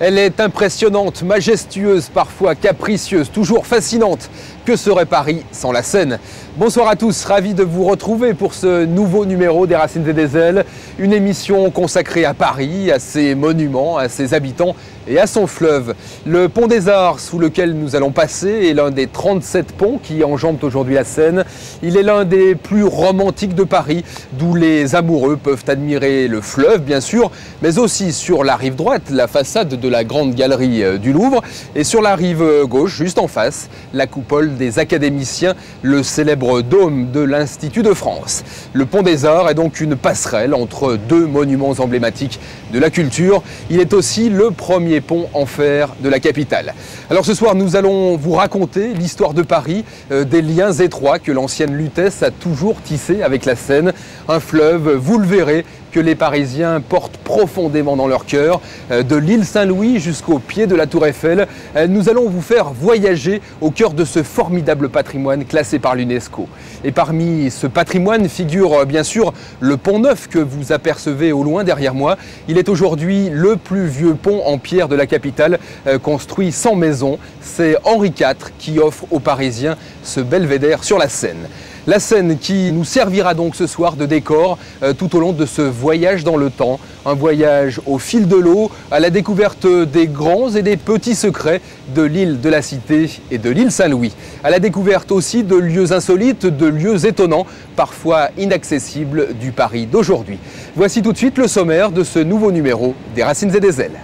Elle est impressionnante, majestueuse, parfois capricieuse, toujours fascinante. Que serait Paris sans la Seine? Bonsoir à tous, ravi de vous retrouver pour ce nouveau numéro des Racines et des Ailes. Une émission consacrée à Paris, à ses monuments, à ses habitants et à son fleuve. Le pont des Arts, sous lequel nous allons passer, est l'un des 37 ponts qui enjambent aujourd'hui la Seine. Il est l'un des plus romantiques de Paris, d'où les amoureux peuvent admirer le fleuve, bien sûr, mais aussi sur la rive droite, la façade de la grande galerie du Louvre, et sur la rive gauche, juste en face, la coupole des académiciens, le célèbre dôme de l'Institut de France. Le pont des Arts est donc une passerelle entre deux monuments emblématiques de la culture. Il est aussi le premier pont en fer de la capitale. Alors ce soir, nous allons vous raconter l'histoire de Paris, des liens étroits que l'ancienne Lutèce a toujours tissés avec la Seine. Un fleuve, vous le verrez, que les Parisiens portent profondément dans leur cœur. De l'île Saint-Louis jusqu'au pied de la Tour Eiffel, nous allons vous faire voyager au cœur de ce formidable patrimoine classé par l'UNESCO. Et parmi ce patrimoine figure bien sûr le pont Neuf que vous apercevez au loin derrière moi. Il est aujourd'hui le plus vieux pont en pierre de la capitale, construit sans maison. C'est Henri IV qui offre aux Parisiens ce belvédère sur la Seine. La Seine qui nous servira donc ce soir de décor tout au long de ce voyage dans le temps. Un voyage au fil de l'eau, à la découverte des grands et des petits secrets de l'île de la Cité et de l'île Saint-Louis. À la découverte aussi de lieux insolites, de lieux étonnants, parfois inaccessibles du Paris d'aujourd'hui. Voici tout de suite le sommaire de ce nouveau numéro des Racines et des Ailes.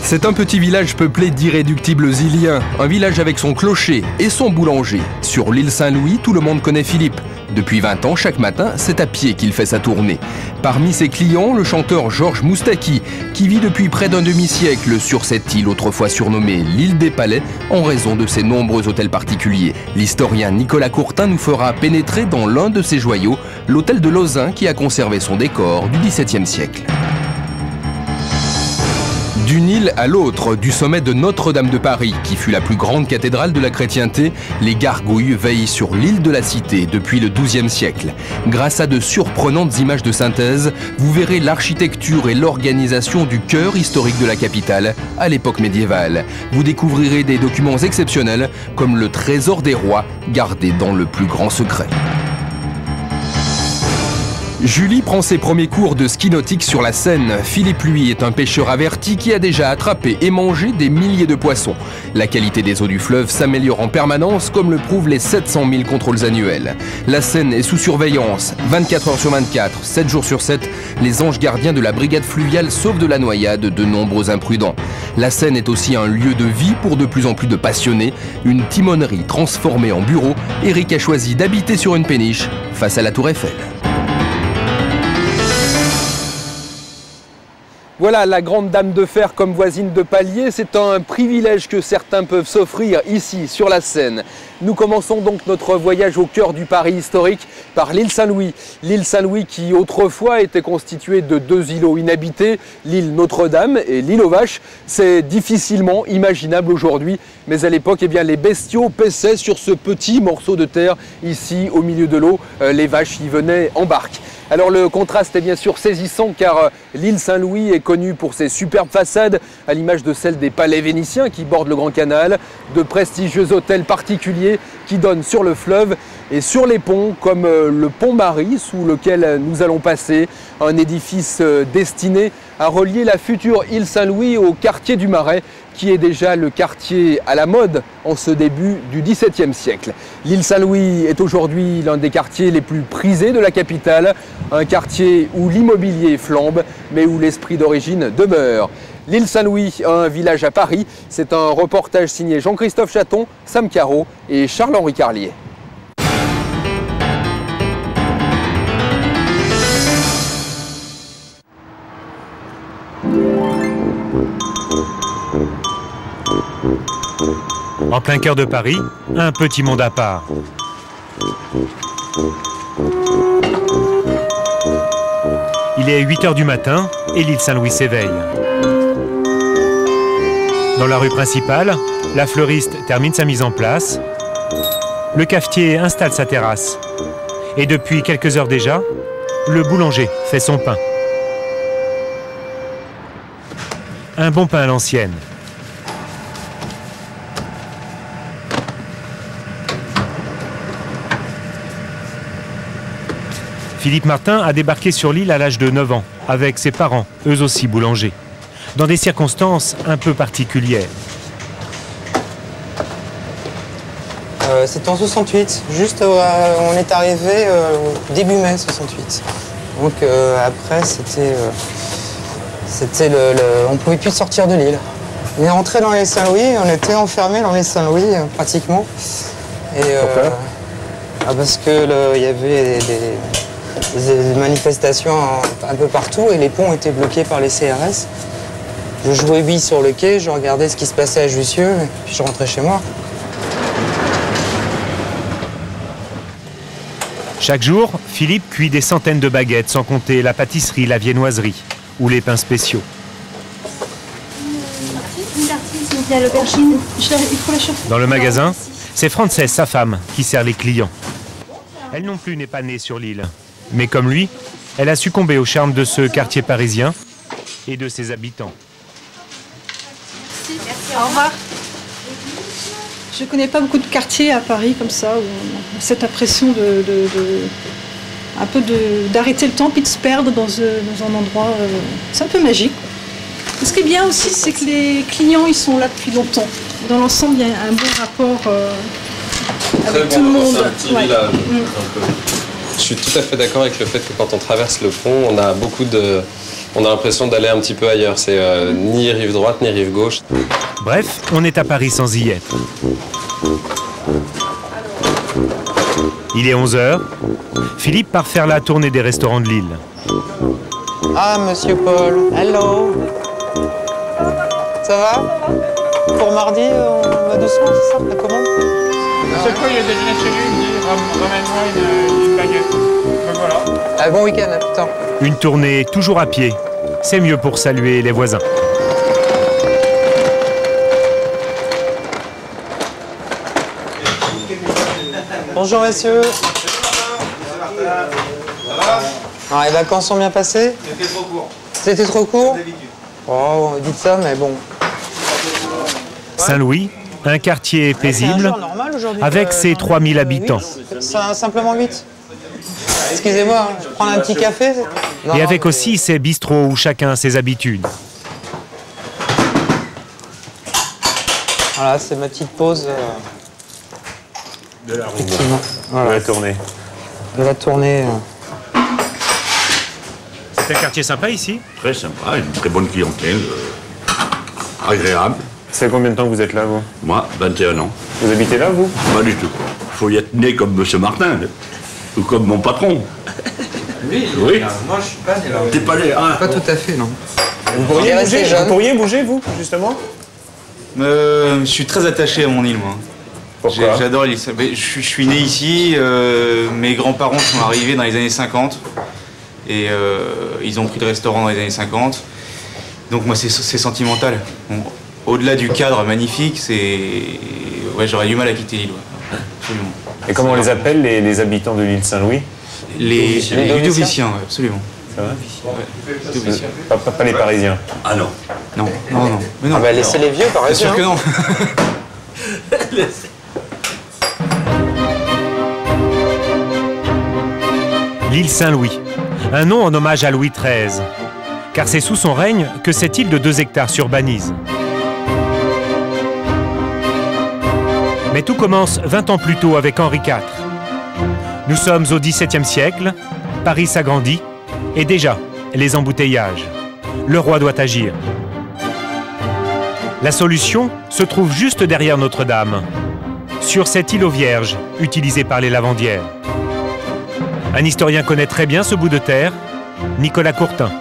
C'est un petit village peuplé d'irréductibles Iliens, un village avec son clocher et son boulanger. Sur l'île Saint-Louis, tout le monde connaît Philippe. Depuis 20 ans, chaque matin, c'est à pied qu'il fait sa tournée. Parmi ses clients, le chanteur Georges Moustaki, qui vit depuis près d'un demi-siècle sur cette île autrefois surnommée l'île des Palais, en raison de ses nombreux hôtels particuliers. L'historien Nicolas Courtin nous fera pénétrer dans l'un de ses joyaux, l'hôtel de Lauzun, qui a conservé son décor du XVIIe siècle. D'une île à l'autre, du sommet de Notre-Dame de Paris, qui fut la plus grande cathédrale de la chrétienté, les gargouilles veillent sur l'île de la Cité depuis le XIIe siècle. Grâce à de surprenantes images de synthèse, vous verrez l'architecture et l'organisation du cœur historique de la capitale à l'époque médiévale. Vous découvrirez des documents exceptionnels comme le trésor des rois, gardé dans le plus grand secret. Julie prend ses premiers cours de ski nautique sur la Seine. Philippe, lui, est un pêcheur averti qui a déjà attrapé et mangé des milliers de poissons. La qualité des eaux du fleuve s'améliore en permanence, comme le prouvent les 700 000 contrôles annuels. La Seine est sous surveillance. 24 heures sur 24, 7 jours sur 7, les anges gardiens de la brigade fluviale sauvent de la noyade de nombreux imprudents. La Seine est aussi un lieu de vie pour de plus en plus de passionnés. Une timonerie transformée en bureau, Eric a choisi d'habiter sur une péniche face à la Tour Eiffel. Voilà la grande dame de fer comme voisine de palier, c'est un privilège que certains peuvent s'offrir ici sur la Seine. Nous commençons donc notre voyage au cœur du Paris historique par l'île Saint-Louis. L'île Saint-Louis qui autrefois était constituée de deux îlots inhabités, l'île Notre-Dame et l'île aux Vaches. C'est difficilement imaginable aujourd'hui, mais à l'époque, les bestiaux paissaient sur ce petit morceau de terre ici au milieu de l'eau. Les vaches y venaient en barque. Alors le contraste est bien sûr saisissant car l'île Saint-Louis est connue pour ses superbes façades à l'image de celles des palais vénitiens qui bordent le Grand Canal, de prestigieux hôtels particuliers qui donnent sur le fleuve et sur les ponts comme le pont Marie sous lequel nous allons passer, un édifice destiné à relier la future île Saint-Louis au quartier du Marais qui est déjà le quartier à la mode en ce début du XVIIe siècle. L'île Saint-Louis est aujourd'hui l'un des quartiers les plus prisés de la capitale, un quartier où l'immobilier flambe, mais où l'esprit d'origine demeure. L'île Saint-Louis, un village à Paris, c'est un reportage signé Jean-Christophe Chaton, Sam Caro et Charles-Henri Carlier. En plein cœur de Paris, un petit monde à part. Il est 8 h du matin et l'île Saint-Louis s'éveille. Dans la rue principale, la fleuriste termine sa mise en place. Le cafetier installe sa terrasse. Et depuis quelques heures déjà, le boulanger fait son pain. un bon pain à l'ancienne. Philippe Martin a débarqué sur l'île à l'âge de 9 ans, avec ses parents, eux aussi boulangers, dans des circonstances un peu particulières. C'était en 68, juste on est arrivé début mai 68. Donc après on pouvait plus sortir de l'île. On est rentré dans les Saint-Louis, on était enfermés dans les Saint-Louis pratiquement. Et, pourquoi ? Parce que il y avait des manifestations un peu partout et les ponts étaient bloqués par les CRS. Je jouais billes sur le quai, je regardais ce qui se passait à Jussieu et puis je rentrais chez moi. Chaque jour, Philippe cuit des centaines de baguettes, sans compter la pâtisserie, la viennoiserie ou les pains spéciaux. Une tartine, s'il vous plaît, à l'aubergine. Il faut la chauffer. Dans le magasin, c'est Frances, sa femme, qui sert les clients. Elle non plus n'est pas née sur l'île. Mais comme lui, elle a succombé au charme de ce quartier parisien et de ses habitants. Au revoir. Je ne connais pas beaucoup de quartiers à Paris comme ça, où on a cette impression d'arrêter le temps puis de se perdre dans un endroit. C'est un peu magique. Et ce qui est bien aussi, c'est que les clients ils sont là depuis longtemps. Dans l'ensemble, il y a un bon rapport avec tout le monde. C'est un petit village. Je suis tout à fait d'accord avec le fait que quand on traverse le pont, on a l'impression d'aller un petit peu ailleurs. C'est ni rive droite ni rive gauche. Bref, on est à Paris sans y être. Il est 11 h. Philippe part faire la tournée des restaurants de l'île. Ah, monsieur Paul, hello. Ça va? Pour mardi, on va doucement, c'est ça, la commande? C'est quoi, il a déjeuné chez lui, il me dit ramène-moi une baguette. Ben voilà. Ah, bon week-end, à plus tard. Une tournée toujours à pied. C'est mieux pour saluer les voisins. Bonjour messieurs. Alors, les vacances sont bien passées? C'était trop court. C'était trop court? Oh, dites ça, mais bon. Saint-Louis, un quartier paisible, avec ses 3000 habitants. Simplement 8. Excusez-moi, je prends un petit café. Et avec aussi ses bistrots où chacun a ses habitudes. Voilà, c'est ma petite pause. De la route. Voilà. De la tournée. De la tournée. C'est un quartier sympa ici? Très sympa, une très bonne clientèle, agréable. C'est combien de temps que vous êtes là, vous? Moi, 21 ans. Vous habitez là, vous? Pas du tout. Faut y être né comme M. Martin, ou comme mon patron. Oui, Oui. Moi, je suis pas né là. T'es pas né, hein? Pas tout à fait, non. Vous pourriez bouger, vous, justement? Je suis très attaché à mon île, moi. Pourquoi? J'adore l'île. Je suis né ici, mes grands-parents sont arrivés dans les années 50 et ils ont pris le restaurant dans les années 50. Donc moi c'est sentimental. Bon, au-delà du cadre magnifique, ouais, j'aurais du mal à quitter l'île. Ouais. Absolument. Et comment on les appelle, les habitants de l'île Saint-Louis? Les Ludoviciens, ouais, absolument. Ça va? Ouais, Ludoviciens. Pas les Parisiens? Ah non. Non. Mais non. Ah bah laissez les vieux, par Bien sûr que non. L'île Saint-Louis, un nom en hommage à Louis XIII, car c'est sous son règne que cette île de 2 hectares s'urbanise. Mais tout commence 20 ans plus tôt avec Henri IV. Nous sommes au XVIIe siècle, Paris s'agrandit, et déjà, les embouteillages. Le roi doit agir. La solution se trouve juste derrière Notre-Dame, sur cette îlot vierge utilisée par les lavandières. Un historien connaît très bien ce bout de terre, Nicolas Courtin.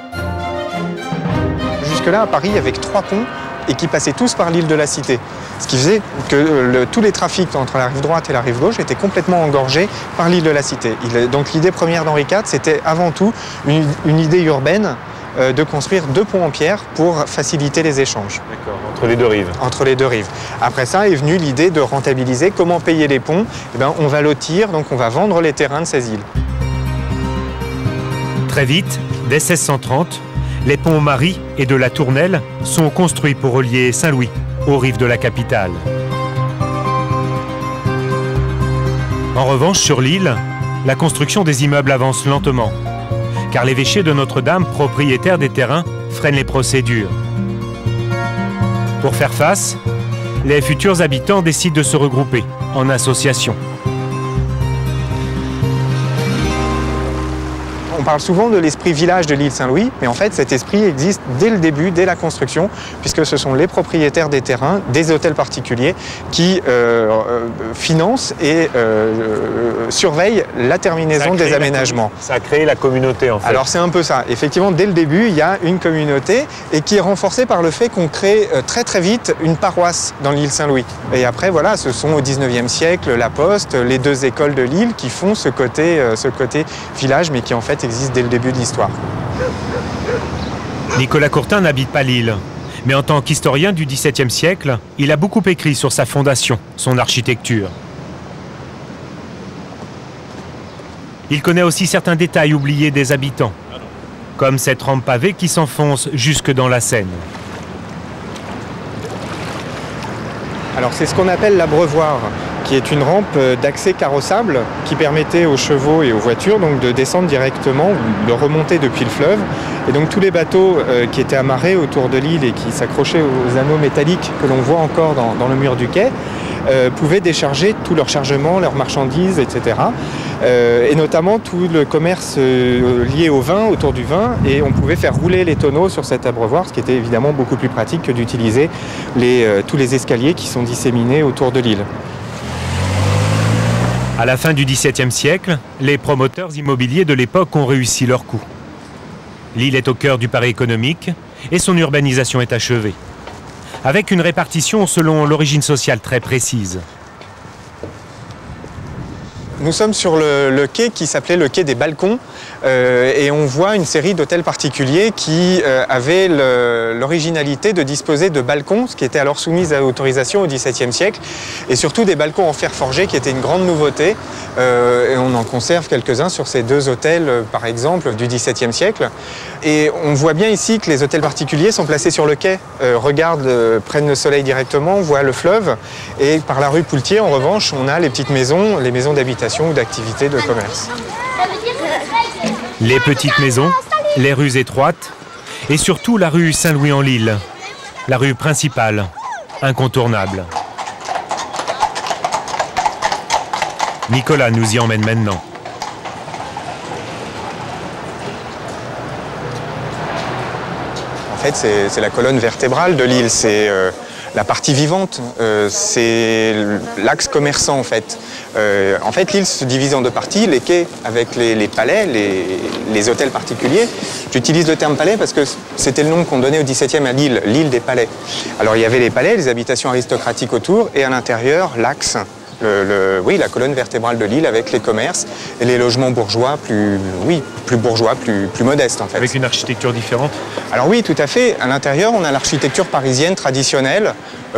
Jusque-là, à Paris, il y avait 3 ponts et qui passaient tous par l'île de la Cité. Ce qui faisait que tous les trafics entre la rive droite et la rive gauche étaient complètement engorgés par l'île de la Cité. Donc l'idée première d'Henri IV, c'était avant tout une idée urbaine de construire 2 ponts en pierre pour faciliter les échanges. D'accord, entre les 2 rives. Entre les 2 rives. Après ça est venue l'idée de rentabiliser. Comment payer les ponts? Eh bien, on va lotir, donc on va vendre les terrains de ces îles. Très vite, dès 1630, Les ponts Marie et de la Tournelle sont construits pour relier Saint-Louis aux rives de la capitale. En revanche, sur l'île, la construction des immeubles avance lentement, car l'évêché de Notre-Dame, propriétaire des terrains, freine les procédures. Pour faire face, les futurs habitants décident de se regrouper en association. On parle souvent de l'esprit village de l'île Saint-Louis, mais en fait cet esprit existe dès le début, dès la construction, puisque ce sont les propriétaires des terrains, des hôtels particuliers, qui financent et surveillent la terminaison des aménagements. Ça a créé la communauté en fait. Alors c'est un peu ça. Effectivement, dès le début, il y a une communauté et qui est renforcée par le fait qu'on crée très très vite une paroisse dans l'île Saint-Louis. Et après, voilà, ce sont au 19e siècle la Poste, les deux écoles de l'île qui font ce côté village, mais qui en fait existe dès le début de l'histoire. Nicolas Courtin n'habite pas l'île, mais en tant qu'historien du XVIIe siècle, il a beaucoup écrit sur sa fondation, son architecture. Il connaît aussi certains détails oubliés des habitants, comme cette rampe pavée qui s'enfonce jusque dans la Seine. Alors c'est ce qu'on appelle l'abreuvoir, qui est une rampe d'accès carrossable qui permettait aux chevaux et aux voitures donc, de descendre directement ou de remonter depuis le fleuve. Et donc tous les bateaux qui étaient amarrés autour de l'île et qui s'accrochaient aux anneaux métalliques que l'on voit encore dans le mur du quai pouvaient décharger tout leur chargement, leurs marchandises, etc. Et notamment tout le commerce lié au vin, autour du vin, et on pouvait faire rouler les tonneaux sur cet abreuvoir, ce qui était évidemment beaucoup plus pratique que d'utiliser tous les escaliers qui sont disséminés autour de l'île. À la fin du XVIIe siècle, les promoteurs immobiliers de l'époque ont réussi leur coup. L'île est au cœur du Paris économique et son urbanisation est achevée, avec une répartition selon l'origine sociale très précise. Nous sommes sur le quai qui s'appelait le quai des Balcons et on voit une série d'hôtels particuliers qui avaient l'originalité de disposer de balcons, ce qui était alors soumis à autorisation au XVIIe siècle, et surtout des balcons en fer forgé qui étaient une grande nouveauté. Et on en conserve quelques-uns sur ces deux hôtels, par exemple, du XVIIe siècle. Et on voit bien ici que les hôtels particuliers sont placés sur le quai, prennent le soleil directement, voient le fleuve, et par la rue Poultier, en revanche, on a les petites maisons, les maisons d'habitation ou d'activités de commerce. Les petites maisons, les rues étroites et surtout la rue Saint-Louis-en-l'Île, la rue principale, incontournable. Nicolas nous y emmène maintenant. En fait, c'est la colonne vertébrale de l'île, c'est la partie vivante, c'est l'axe commerçant en fait. En fait, l'île se divise en deux parties, les quais avec les palais, les hôtels particuliers. J'utilise le terme palais parce que c'était le nom qu'on donnait au XVIIe à l'île, l'île des palais. Alors il y avait les palais, les habitations aristocratiques autour, et à l'intérieur, l'axe, la colonne vertébrale de l'île avec les commerces et les logements bourgeois, plus bourgeois, plus modestes en fait. Avec une architecture différente? Alors oui, tout à fait. À l'intérieur, on a l'architecture parisienne traditionnelle,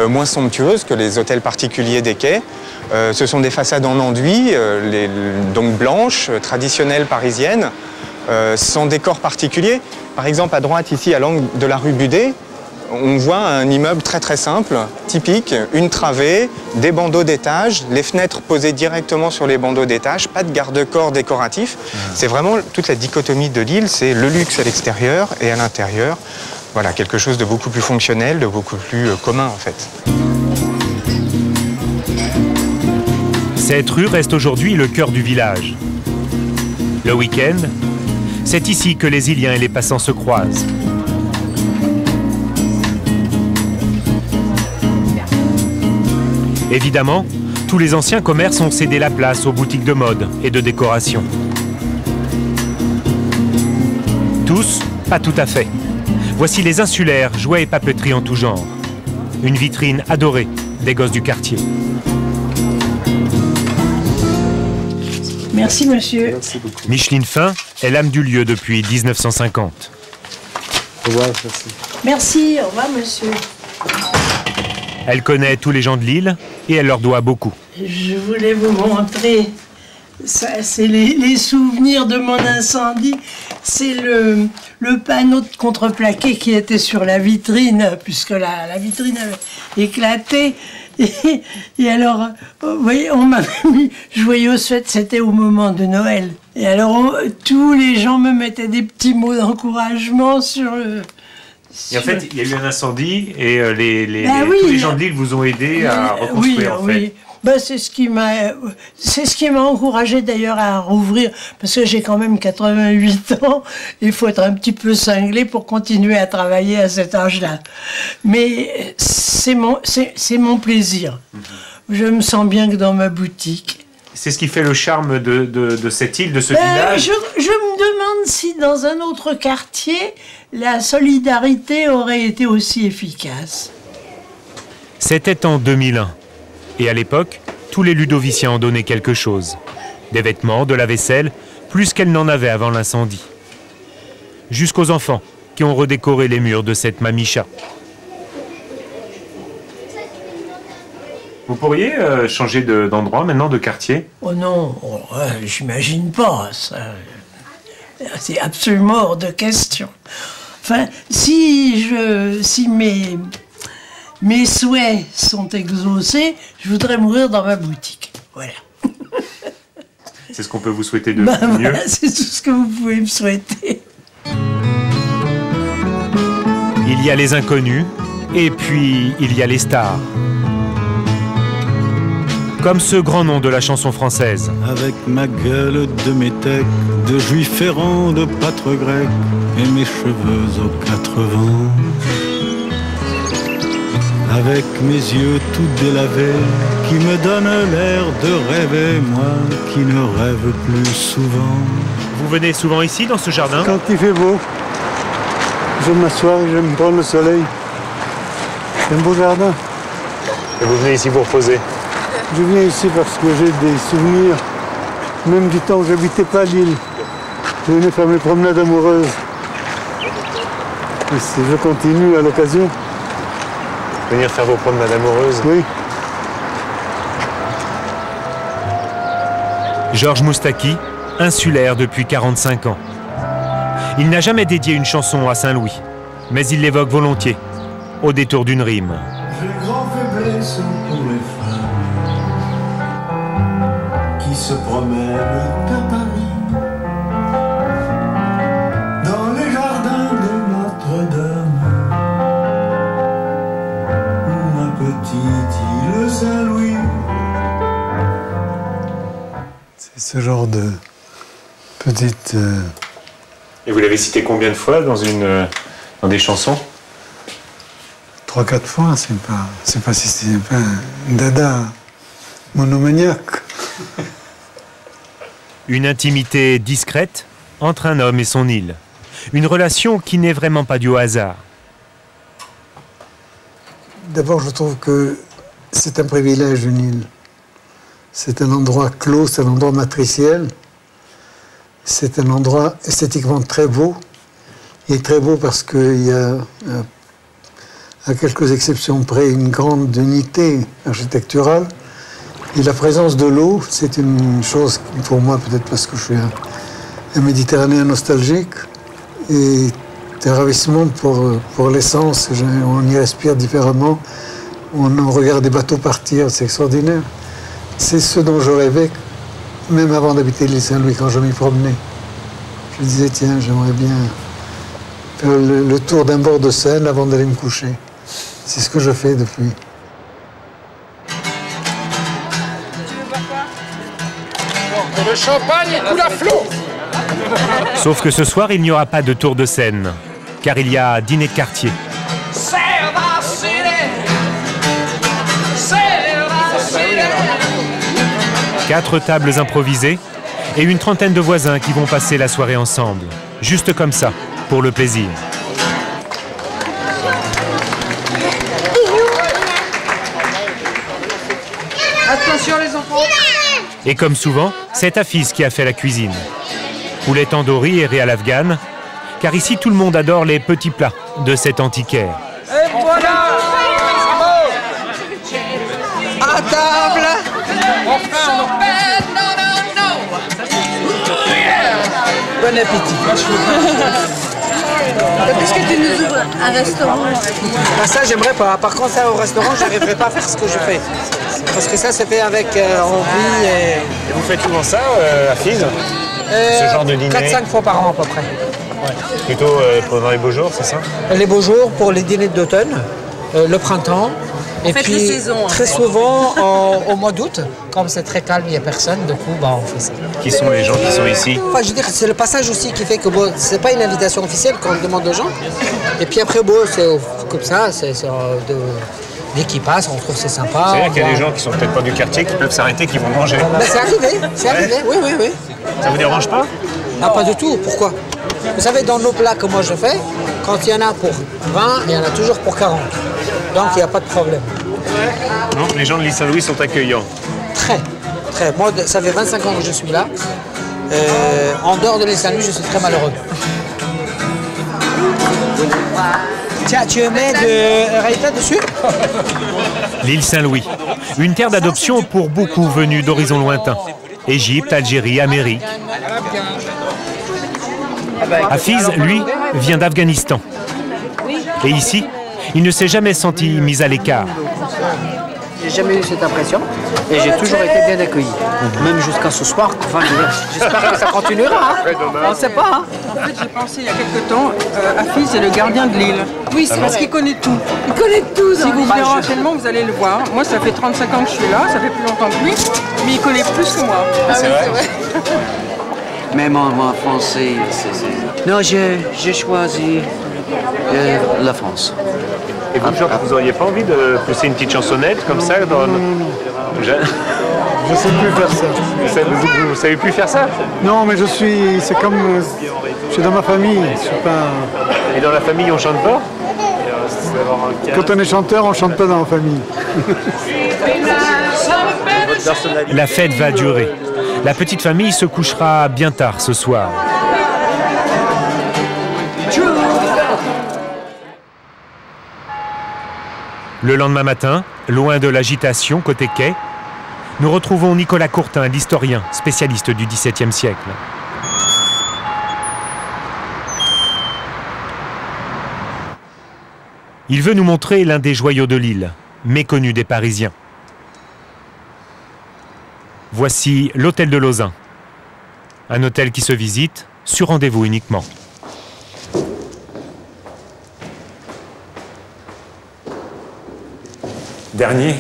moins somptueuse que les hôtels particuliers des quais. Ce sont des façades en enduit, donc blanches, traditionnelles parisiennes, sans décor particulier. Par exemple, à droite, ici, à l'angle de la rue Budet, on voit un immeuble très très simple, typique, une travée, des bandeaux d'étage, les fenêtres posées directement sur les bandeaux d'étage, pas de garde-corps décoratif. C'est vraiment toute la dichotomie de l'île, c'est le luxe à l'extérieur et à l'intérieur. Voilà, quelque chose de beaucoup plus fonctionnel, de beaucoup plus commun en fait. Cette rue reste aujourd'hui le cœur du village. Le week-end, c'est ici que les Iliens et les passants se croisent. Évidemment, tous les anciens commerces ont cédé la place aux boutiques de mode et de décoration. Tous, pas tout à fait. Voici les insulaires, jouets et papeterie en tout genre. Une vitrine adorée des gosses du quartier. Merci, monsieur. Merci beaucoup. Micheline Fin est l'âme du lieu depuis 1950. Au revoir, merci. Merci, au revoir, monsieur. Elle connaît tous les gens de l'île et elle leur doit beaucoup. Je voulais vous montrer c'est les souvenirs de mon incendie. C'est le panneau de contreplaqué qui était sur la vitrine, puisque la vitrine avait éclaté. Et alors, vous voyez, on m'avait mis joyeuse fête, c'était au moment de Noël. Et alors, tous les gens me mettaient des petits mots d'encouragement sur le... Et en fait, il y a eu un incendie et oui, tous les gens de l'île vous ont aidé à reconstruire, en fait. Oui. Ben, c'est ce qui m'a encouragé d'ailleurs à rouvrir, parce que j'ai quand même 88 ans, il faut être un petit peu cinglé pour continuer à travailler à cet âge-là. Mais c'est mon plaisir. Je me sens bien que dans ma boutique. C'est ce qui fait le charme de cette île, de ce village. Je me demande si dans un autre quartier, la solidarité aurait été aussi efficace. C'était en 2001. Et à l'époque, tous les ludoviciens en donnaient quelque chose. Des vêtements, de la vaisselle, plus qu'elles n'en avaient avant l'incendie. Jusqu'aux enfants, qui ont redécoré les murs de cette mamicha. Vous pourriez changer d'endroit maintenant, de quartier? Oh non, j'imagine pas ça. C'est absolument hors de question. Enfin, si mes souhaits sont exaucés, je voudrais mourir dans ma boutique. Voilà. C'est ce qu'on peut vous souhaiter de mieux. Voilà, c'est tout ce que vous pouvez me souhaiter. Il y a les inconnus, et puis il y a les stars. Comme ce grand nom de la chanson française. Avec ma gueule de métèque, de juif errant, de pâtre grec, et mes cheveux aux 4 vents. Avec mes yeux tout délavés, qui me donnent l'air de rêver, moi qui ne rêve plus souvent. Vous venez souvent ici, dans ce jardin? Quand il fait beau, je m'assois, je me prends le soleil. C'est un beau jardin. Et vous venez ici vous reposer? Je viens ici parce que j'ai des souvenirs, même du temps où j'habitais pas l'île. Je venais faire mes promenades amoureuses. Et je continue à l'occasion. Venir faire vos promenades amoureuses? Oui. Georges Moustaki, insulaire depuis 45 ans. Il n'a jamais dédié une chanson à Saint-Louis, mais il l'évoque volontiers, au détour d'une rime. J'ai grand faiblesse pour les femmes qui se promènent à Paris, dans les jardins de Notre-Dame, ou ma petite île Saint-Louis. C'est ce genre de petite... Et vous l'avez cité combien de fois dans des chansons? 3-4 fois, c'est pas un dada monomaniaque. Une intimité discrète entre un homme et son île. Une relation qui n'est vraiment pas due au hasard. D'abord, je trouve que c'est un privilège, une île. C'est un endroit clos, c'est un endroit matriciel. C'est un endroit esthétiquement très beau. Il est très beau parce qu'il y a, à quelques exceptions près, une grande unité architecturale. Et la présence de l'eau, c'est une chose, pour moi, peut-être parce que je suis un Méditerranéen nostalgique, et un ravissement pour l'essence. On y respire différemment. On regarde des bateaux partir, c'est extraordinaire. C'est ce dont je rêvais, même avant d'habiter l'île Saint-Louis, quand je m'y promenais. Je disais, tiens, j'aimerais bien faire le tour d'un bord de Seine avant d'aller me coucher. C'est ce que je fais depuis. Le champagne coule à flot. Sauf que ce soir, il n'y aura pas de tour de Seine, car il y a dîner de quartier. 4 tables improvisées et une trentaine de voisins qui vont passer la soirée ensemble. Juste comme ça, pour le plaisir. Attention les enfants. Et comme souvent, c'est Afis qui a fait la cuisine. Poulet tandoori et à l'afghane, car ici tout le monde adore les petits plats de cet antiquaire. Et voilà. À table. Enfin, Bon appétit. Est-ce que tu nous ouvres un restaurant? Ah, ça, j'aimerais pas. Par contre, ça, au restaurant, j'arriverai pas à faire ce que je fais. Parce que ça, c'est fait avec envie et... Vous faites souvent ça à Fise? Ce genre de dîner? 4-5 fois par an, à peu près. Ouais. Plutôt pendant les beaux jours, c'est ça? Les beaux jours pour les dîners d'automne, le printemps. Et Faites puis, les saisons, très souvent, au mois d'août, comme c'est très calme, il n'y a personne, du coup, bah, on fait ça. Qui sont les gens qui sont ici? Enfin, je veux dire, c'est le passage aussi qui fait que bon, c'est pas une invitation officielle quand on demande aux gens. Et puis après, bon, c'est comme ça, dès qu'ils passent, on trouve que c'est sympa. C'est-à-dire qu'il y a des gens qui sont peut-être pas du quartier qui peuvent s'arrêter, qui vont manger. Ben, c'est arrivé, oui, oui, oui. Ça vous dérange pas? Ah, pas du tout, pourquoi? Vous savez, dans nos plats que moi je fais, quand il y en a pour 20, il y en a toujours pour 40. Donc il n'y a pas de problème. Donc les gens de l'île Saint-Louis sont accueillants? Très, très. Moi, ça fait 25 ans que je suis là. En dehors de l'île Saint-Louis, je suis très malheureux. Tiens, tu mets de raïta dessus? L'île Saint-Louis, une terre d'adoption pour beaucoup venus d'horizons lointains. Égypte, Algérie, Amérique. Hafiz, lui, vient d'Afghanistan. Et ici, il ne s'est jamais senti mis à l'écart. J'ai jamais eu cette impression et j'ai toujours été bien accueilli. Même jusqu'à ce soir. Enfin, j'espère que ça continuera. Hein. On ne sait pas. Hein. En fait, j'ai pensé il y a quelque temps, Hafiz c'est le gardien de l'île. Oui, c'est parce qu'il connaît tout. Il connaît tout. Si vous venez en renseignement, vous allez le voir. Moi, ça fait 35 ans que je suis là, ça fait plus longtemps que lui, mais il connaît plus que moi. Ah, c'est vrai. Même en français, non, j'ai choisi la France. Et vous, Jacques, vous n'auriez pas envie de pousser une petite chansonnette comme ça dans... Je ne sais plus faire ça. Vous ne savez plus faire ça? Non, mais c'est comme... je suis dans ma famille, je suis pas... Et dans la famille, on chante pas? Quand on est chanteur, on chante pas dans la famille. La fête va durer. La petite famille se couchera bien tard ce soir. Le lendemain matin, loin de l'agitation côté quai, nous retrouvons Nicolas Courtin, l'historien, spécialiste du XVIIe siècle. Il veut nous montrer l'un des joyaux de l'île, méconnu des Parisiens. Voici l'hôtel de Lauzun, un hôtel qui se visite sur rendez-vous uniquement. Dernier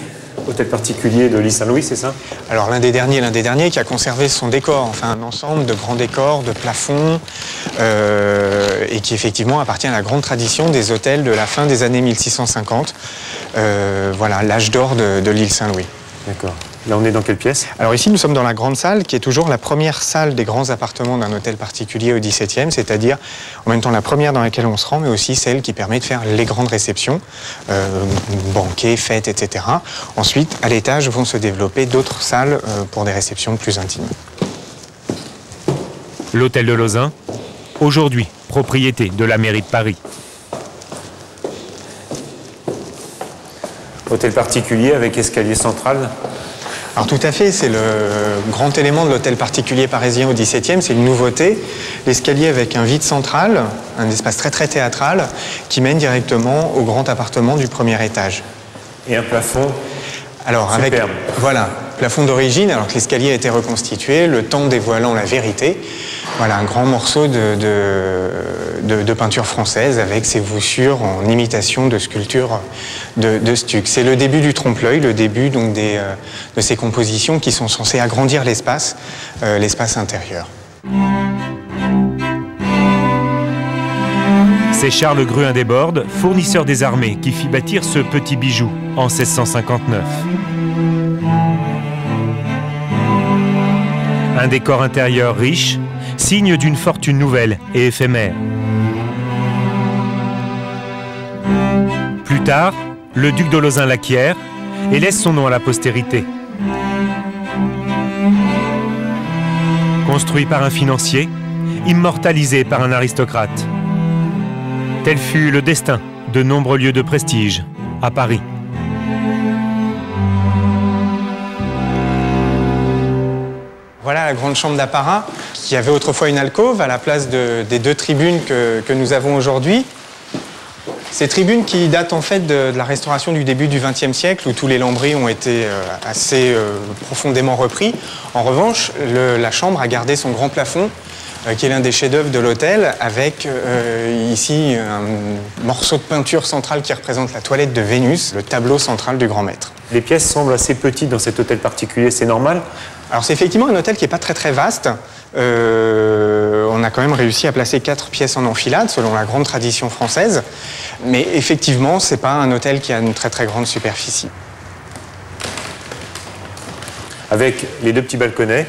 hôtel particulier de l'île Saint-Louis, c'est ça? Alors l'un des derniers qui a conservé son décor, enfin un ensemble de grands décors, de plafonds, et qui effectivement appartient à la grande tradition des hôtels de la fin des années 1650. Voilà, l'âge d'or de l'île Saint-Louis. D'accord. Là, on est dans quelle pièce? Alors ici, nous sommes dans la grande salle, qui est toujours la première salle des grands appartements d'un hôtel particulier au XVIIe, c'est-à-dire en même temps la première dans laquelle on se rend, mais aussi celle qui permet de faire les grandes réceptions, banquets, fêtes, etc. Ensuite, à l'étage, vont se développer d'autres salles pour des réceptions plus intimes. L'hôtel de Lauzun, aujourd'hui propriété de la mairie de Paris. Hôtel particulier avec escalier central? Alors tout à fait, c'est le grand élément de l'hôtel particulier parisien au XVIIe, c'est une nouveauté. L'escalier avec un vide central, un espace très très théâtral, qui mène directement au grand appartement du premier étage. Et un plafond alors, superbe. Avec, voilà, plafond d'origine, alors que l'escalier a été reconstitué, le temps dévoilant la vérité. Voilà, un grand morceau de peinture française avec ses voussures en imitation de sculptures de stuc. C'est le début du trompe-l'œil, le début donc, de ces compositions qui sont censées agrandir l'espace intérieur. C'est Charles Gruin des Bordes, fournisseur des armées, qui fit bâtir ce petit bijou en 1659. Un décor intérieur riche, signe d'une fortune nouvelle et éphémère. Plus tard, le duc de Lauzun l'acquiert et laisse son nom à la postérité. Construit par un financier, immortalisé par un aristocrate. Tel fut le destin de nombreux lieux de prestige à Paris. Voilà la la grande chambre d'apparat, qui avait autrefois une alcôve à la place des 2 tribunes que nous avons aujourd'hui. Ces tribunes qui datent en fait de la restauration du début du XXe siècle, où tous les lambris ont été assez profondément repris. En revanche, la chambre a gardé son grand plafond, qui est l'un des chefs-d'œuvre de l'hôtel, avec ici un morceau de peinture centrale qui représente la toilette de Vénus, le tableau central du grand maître. Les pièces semblent assez petites dans cet hôtel particulier, c'est normal? Alors c'est effectivement un hôtel qui n'est pas très vaste. On a quand même réussi à placer 4 pièces en enfilade, selon la grande tradition française. Mais effectivement, ce n'est pas un hôtel qui a une très grande superficie. Avec les 2 petits balconnets.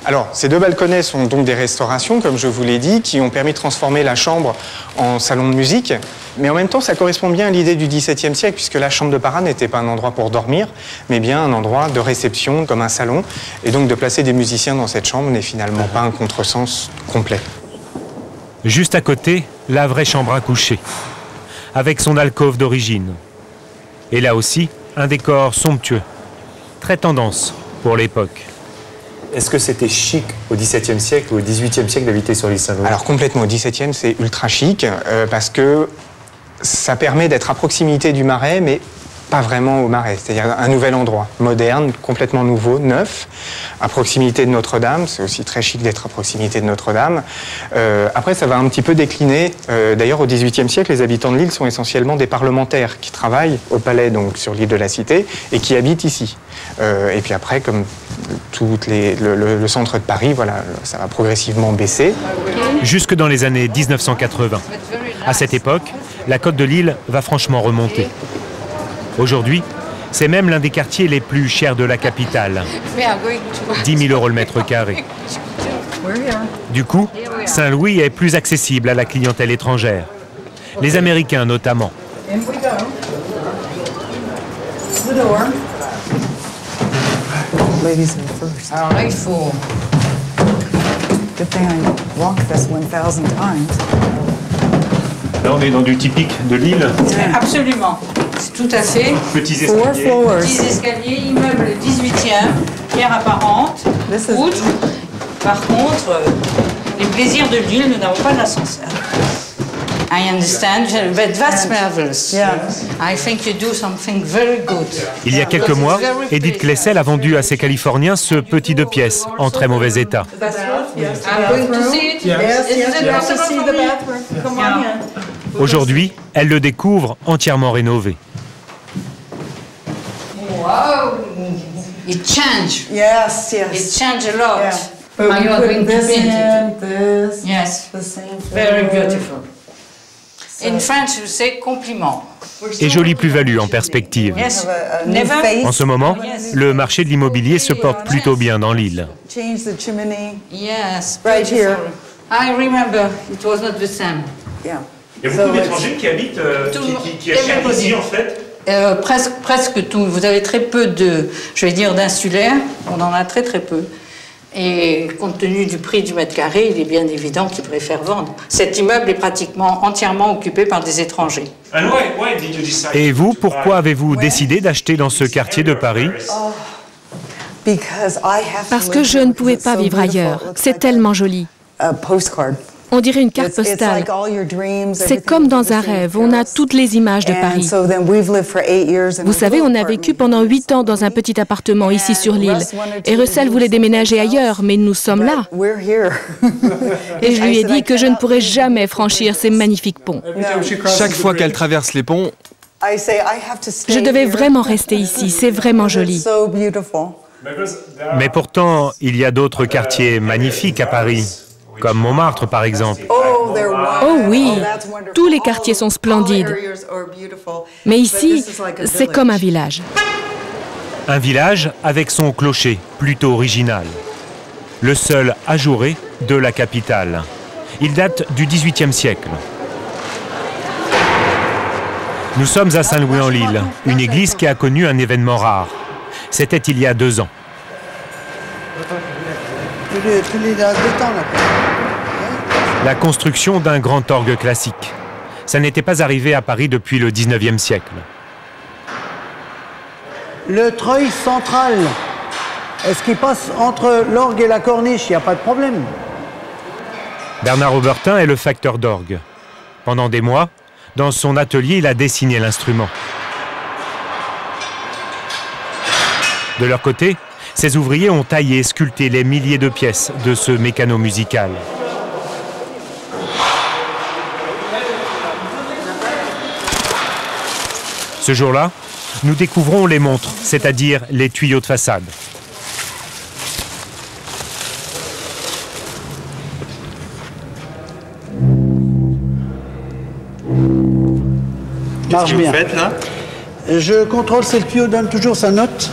Alors, ces 2 balconnets sont donc des restaurations, comme je vous l'ai dit, qui ont permis de transformer la chambre en salon de musique. Mais en même temps, ça correspond bien à l'idée du XVIIe siècle, puisque la chambre de parade n'était pas un endroit pour dormir, mais bien un endroit de réception, comme un salon. Et donc, de placer des musiciens dans cette chambre n'est finalement pas un contresens complet. Juste à côté, la vraie chambre à coucher, avec son alcôve d'origine. Et là aussi, un décor somptueux, très tendance pour l'époque. Est-ce que c'était chic au XVIIe siècle ou au XVIIIe siècle d'habiter sur l'île Saint-Louis? Alors complètement, au XVIIe c'est ultra chic parce que ça permet d'être à proximité du Marais, mais pas vraiment au Marais. C'est-à-dire un nouvel endroit, moderne, complètement nouveau, neuf, à proximité de Notre-Dame. C'est aussi très chic d'être à proximité de Notre-Dame. Après, ça va un petit peu décliner. D'ailleurs, au XVIIIe siècle, les habitants de l'île sont essentiellement des parlementaires qui travaillent au palais, donc sur l'île de la Cité, et qui habitent ici. Et puis après, comme le centre de Paris, voilà, ça va progressivement baisser. Jusque dans les années 1980. À cette époque, la côte de l'île va franchement remonter. Aujourd'hui, c'est même l'un des quartiers les plus chers de la capitale. 10 000 € le mètre carré. Du coup, Saint-Louis est plus accessible à la clientèle étrangère. Les Américains notamment. Ladies first. All right, fool. Good thing I walked this 1,000 times. Là, on est dans du typique de l'île. Absolument. Tout à fait. Petits escaliers. Petits escaliers, immeuble 18e, pierre apparente, outre. Par contre, les plaisirs de l'île, nous n'avons pas d'ascenseur. I understand, but that's marvelous. Yeah. I think you do something very good. Il y a quelques mois, Edith Klessel a vendu à ses Californiens ce petit 2 pièces en très mauvais état. Aujourd'hui, elle le découvre entièrement rénové. Wow, it changed. Yes, yes. It changed a lot. Yeah. But you are going to this paint in, it. this, Yes, the same very thing. beautiful. In French, you say compliment. Et jolie plus-value en perspective. Yes, never. En ce moment, le marché de l'immobilier se porte plutôt bien dans l'île. Change the chimney. Yes, Right beautiful. here. I remember, it was not the same. Yeah. Il y a beaucoup d'étrangers qui habitent, qui achètent ici en fait. Presque tout. Vous avez très peu de, je vais dire, d'insulaires. On en a très peu. Et compte tenu du prix du mètre carré, il est bien évident qu'ils préfèrent vendre. Cet immeuble est pratiquement entièrement occupé par des étrangers. Et vous, pourquoi avez-vous décidé d'acheter dans ce quartier de Paris? Parce que je ne pouvais pas vivre ailleurs. C'est tellement joli. On dirait une carte postale. C'est comme dans un rêve, on a toutes les images de Paris. Vous savez, on a vécu pendant 8 ans dans un petit appartement ici sur l'île. Et Russell voulait déménager ailleurs, mais nous sommes là. Et je lui ai dit que je ne pourrais jamais franchir ces magnifiques ponts. Chaque fois qu'elle traverse les ponts, je devais vraiment rester ici, c'est vraiment joli. Mais pourtant, il y a d'autres quartiers magnifiques à Paris. Comme Montmartre, par exemple. Oh oui, tous les quartiers sont splendides. Mais ici, c'est comme un village. Un village avec son clocher, plutôt original. Le seul ajouré de la capitale. Il date du XVIIIe siècle. Nous sommes à Saint-Louis-en-l'Île, une église qui a connu un événement rare. C'était il y a 2 ans. La construction d'un grand orgue classique. Ça n'était pas arrivé à Paris depuis le 19e siècle. Le treuil central. Est-ce qu'il passe entre l'orgue et la corniche? Il n'y a pas de problème. Bernard Aubertin est le facteur d'orgue. Pendant des mois, dans son atelier, il a dessiné l'instrument. De leur côté, ses ouvriers ont taillé et sculpté les milliers de pièces de ce mécano musical. Ce jour-là, nous découvrons les montres, c'est-à-dire les tuyaux de façade. Marche Qu'est-ce que bien. vous faites là? Je contrôle si le tuyau donne toujours sa note,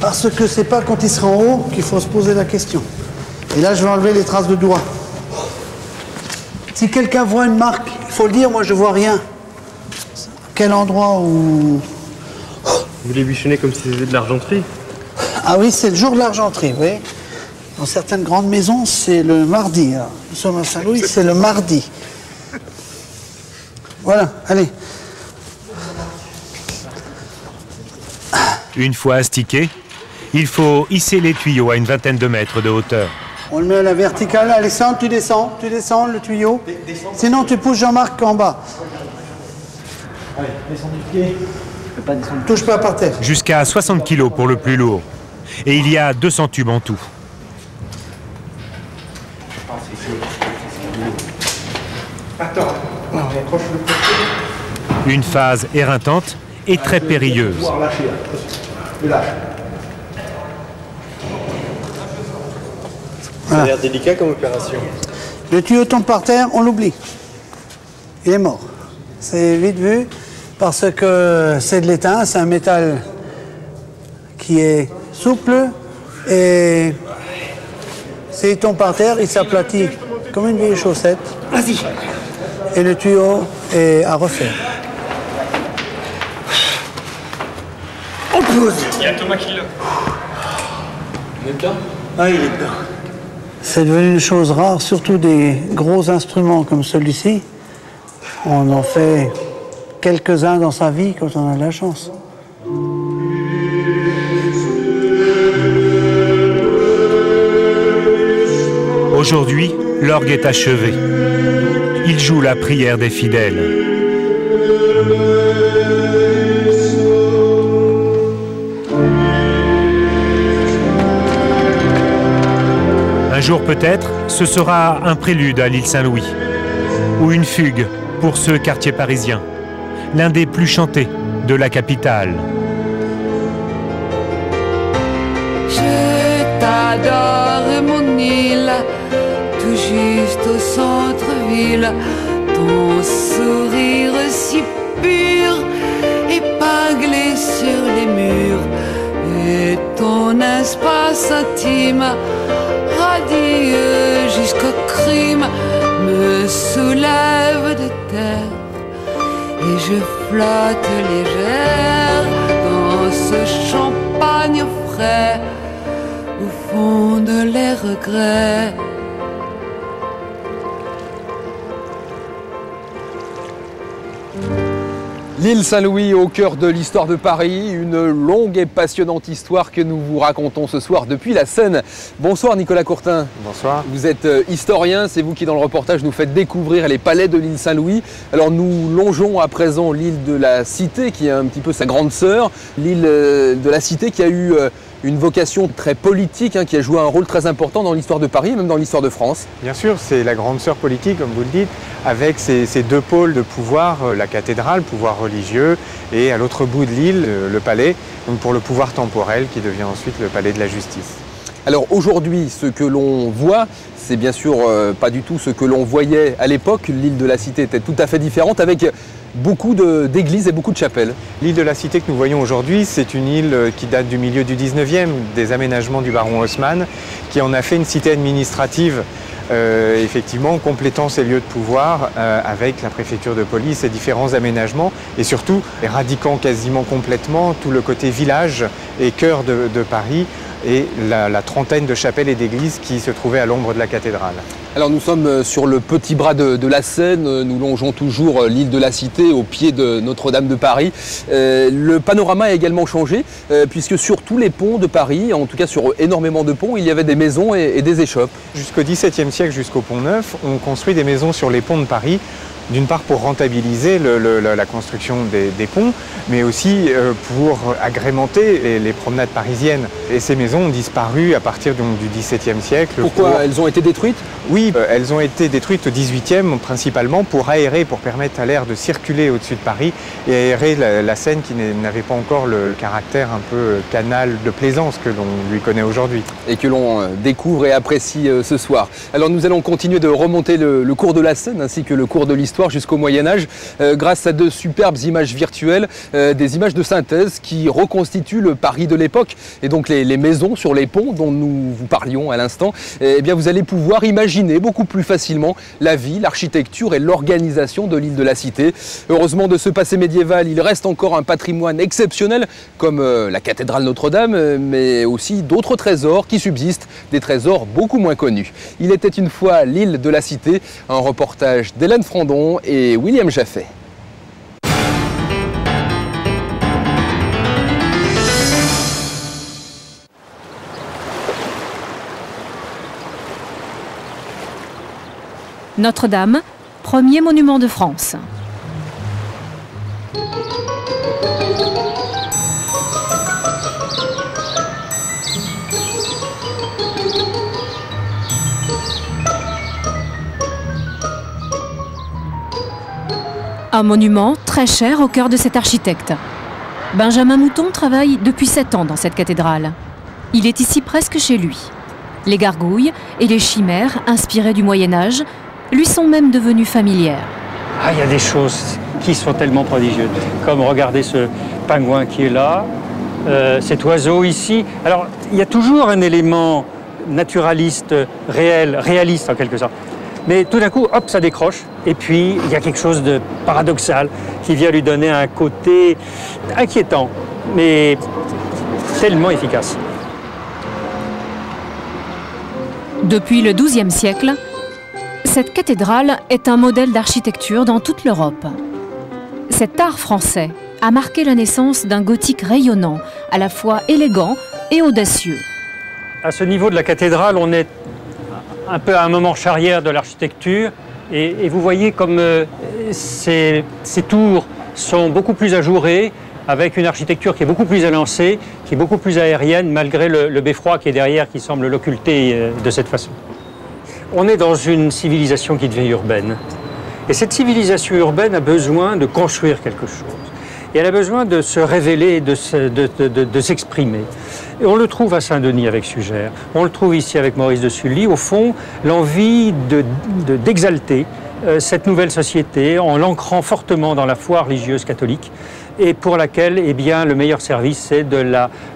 parce que c'est pas quand il sera en haut qu'il faut se poser la question. Et là, je vais enlever les traces de doigts. Si quelqu'un voit une marque, il faut le dire, moi je vois rien. Quel endroit où... Vous les bichonnez comme si c'était de l'argenterie? Ah oui, c'est le jour de l'argenterie, oui. Dans certaines grandes maisons, c'est le mardi. Alors, nous sommes à Saint-Louis, c'est le mardi. Voilà, allez. Une fois astiqué, il faut hisser les tuyaux à une vingtaine de mètres de hauteur. On le met à la verticale. Alexandre, tu descends le tuyau. Sinon, tu pousses Jean-Marc en bas. Allez, descends du pied. Je peux pas descendre. Touche pas par terre. Jusqu'à 60 kg pour le plus lourd. Et il y a 200 tubes en tout. Attends. Une phase éreintante et très périlleuse. Ça a l'air délicat comme opération. Le tuyau tombe par terre, on l'oublie. Il est mort. C'est vite vu parce que c'est de l'étain, c'est un métal qui est souple et s'il tombe par terre, il s'aplatit comme une vieille chaussette. Vas-y. Et le tuyau est à refaire. On pose. Il y a Thomas qui l'a. Il est dedans? Ah, il est dedans. C'est devenu une chose rare, surtout des gros instruments comme celui-ci. On en fait quelques-uns dans sa vie quand on a de la chance. Aujourd'hui, l'orgue est achevé. Il joue la prière des fidèles. Un jour peut-être, ce sera un prélude à l'île Saint-Louis, ou une fugue pour ce quartier parisien, l'un des plus chantés de la capitale. Je t'adore mon île, tout juste au centre-ville, ton sourire si pur, épinglé sur les murs, et ton espace intime, radieux jusqu'au crime, me soulève de terre, et je flotte légère dans ce champagne frais, au fond de les regrets. L'île Saint-Louis au cœur de l'histoire de Paris, une longue et passionnante histoire que nous vous racontons ce soir depuis la Seine. Bonsoir Nicolas Courtin. Bonsoir. Vous êtes historien, c'est vous qui dans le reportage nous faites découvrir les palais de l'île Saint-Louis. Alors nous longeons à présent l'île de la Cité qui est un petit peu sa grande sœur, l'île de la Cité qui a eu une vocation très politique, qui a joué un rôle très important dans l'histoire de Paris et même dans l'histoire de France. Bien sûr, c'est la grande sœur politique, comme vous le dites, avec ces deux pôles de pouvoir, la cathédrale, pouvoir religieux, et à l'autre bout de l'île, le palais, donc pour le pouvoir temporel qui devient ensuite le palais de la justice. Alors aujourd'hui, ce que l'on voit, c'est bien sûr pas du tout ce que l'on voyait à l'époque. L'île de la Cité était tout à fait différente avec beaucoup d'églises et beaucoup de chapelles. L'île de la Cité que nous voyons aujourd'hui, c'est une île qui date du milieu du 19e, des aménagements du baron Haussmann, qui en a fait une cité administrative, effectivement complétant ses lieux de pouvoir avec la préfecture de police et différents aménagements, et surtout éradiquant quasiment complètement tout le côté village et cœur de Paris, et la trentaine de chapelles et d'églises qui se trouvaient à l'ombre de la cathédrale. Alors nous sommes sur le petit bras de la Seine, nous longeons toujours l'île de la Cité au pied de Notre-Dame de Paris. Le panorama a également changé puisque sur tous les ponts de Paris, en tout cas sur énormément de ponts, il y avait des maisons et des échoppes. Jusqu'au XVIIe siècle, jusqu'au Pont Neuf, on construit des maisons sur les ponts de Paris. D'une part pour rentabiliser la construction des ponts, mais aussi pour agrémenter les promenades parisiennes. Et ces maisons ont disparu à partir donc, du XVIIe siècle. Pourquoi elles ont été détruites? Oui, elles ont été détruites au XVIIIe principalement pour aérer, pour permettre à l'air de circuler au-dessus de Paris et aérer la Seine qui n'avait pas encore le caractère un peu canal de plaisance que l'on lui connaît aujourd'hui. Et que l'on découvre et apprécie ce soir. Alors nous allons continuer de remonter le cours de la Seine ainsi que le cours de l'histoire jusqu'au Moyen-Âge grâce à de superbes images virtuelles, des images de synthèse qui reconstituent le Paris de l'époque et donc les maisons sur les ponts dont nous vous parlions à l'instant. Eh bien vous allez pouvoir imaginer beaucoup plus facilement la vie, l'architecture et l'organisation de l'île de la Cité. Heureusement de ce passé médiéval, il reste encore un patrimoine exceptionnel comme la cathédrale Notre-Dame, mais aussi d'autres trésors qui subsistent, des trésors beaucoup moins connus. Il était une fois l'île de la Cité, un reportage d'Hélène Frandon et William Jaffé. Notre-Dame, premier monument de France. Un monument très cher au cœur de cet architecte. Benjamin Mouton travaille depuis 7 ans dans cette cathédrale. Il est ici presque chez lui. Les gargouilles et les chimères inspirées du Moyen-Âge lui sont même devenues familières. Ah, il y a des choses qui sont tellement prodigieuses. Comme regardez ce pingouin qui est là, cet oiseau ici. Alors, il y a toujours un élément naturaliste, réaliste en quelque sorte. Mais tout d'un coup, hop, ça décroche. Et puis, il y a quelque chose de paradoxal qui vient lui donner un côté inquiétant, mais tellement efficace. Depuis le XIIe siècle, cette cathédrale est un modèle d'architecture dans toute l'Europe. Cet art français a marqué la naissance d'un gothique rayonnant, à la fois élégant et audacieux. À ce niveau de la cathédrale, on est un peu à un moment charrière de l'architecture et vous voyez comme ces tours sont beaucoup plus ajourées avec une architecture qui est beaucoup plus élancée, qui est beaucoup plus aérienne malgré le beffroi qui est derrière qui semble l'occulter de cette façon. On est dans une civilisation qui devient urbaine et cette civilisation urbaine a besoin de construire quelque chose. Et elle a besoin de se révéler, de s'exprimer. Et on le trouve à Saint-Denis avec Sugère, on le trouve ici avec Maurice de Sully. Au fond, l'envie d'exalter cette nouvelle société en l'ancrant fortement dans la foi religieuse catholique et pour laquelle eh bien, le meilleur service, c'est de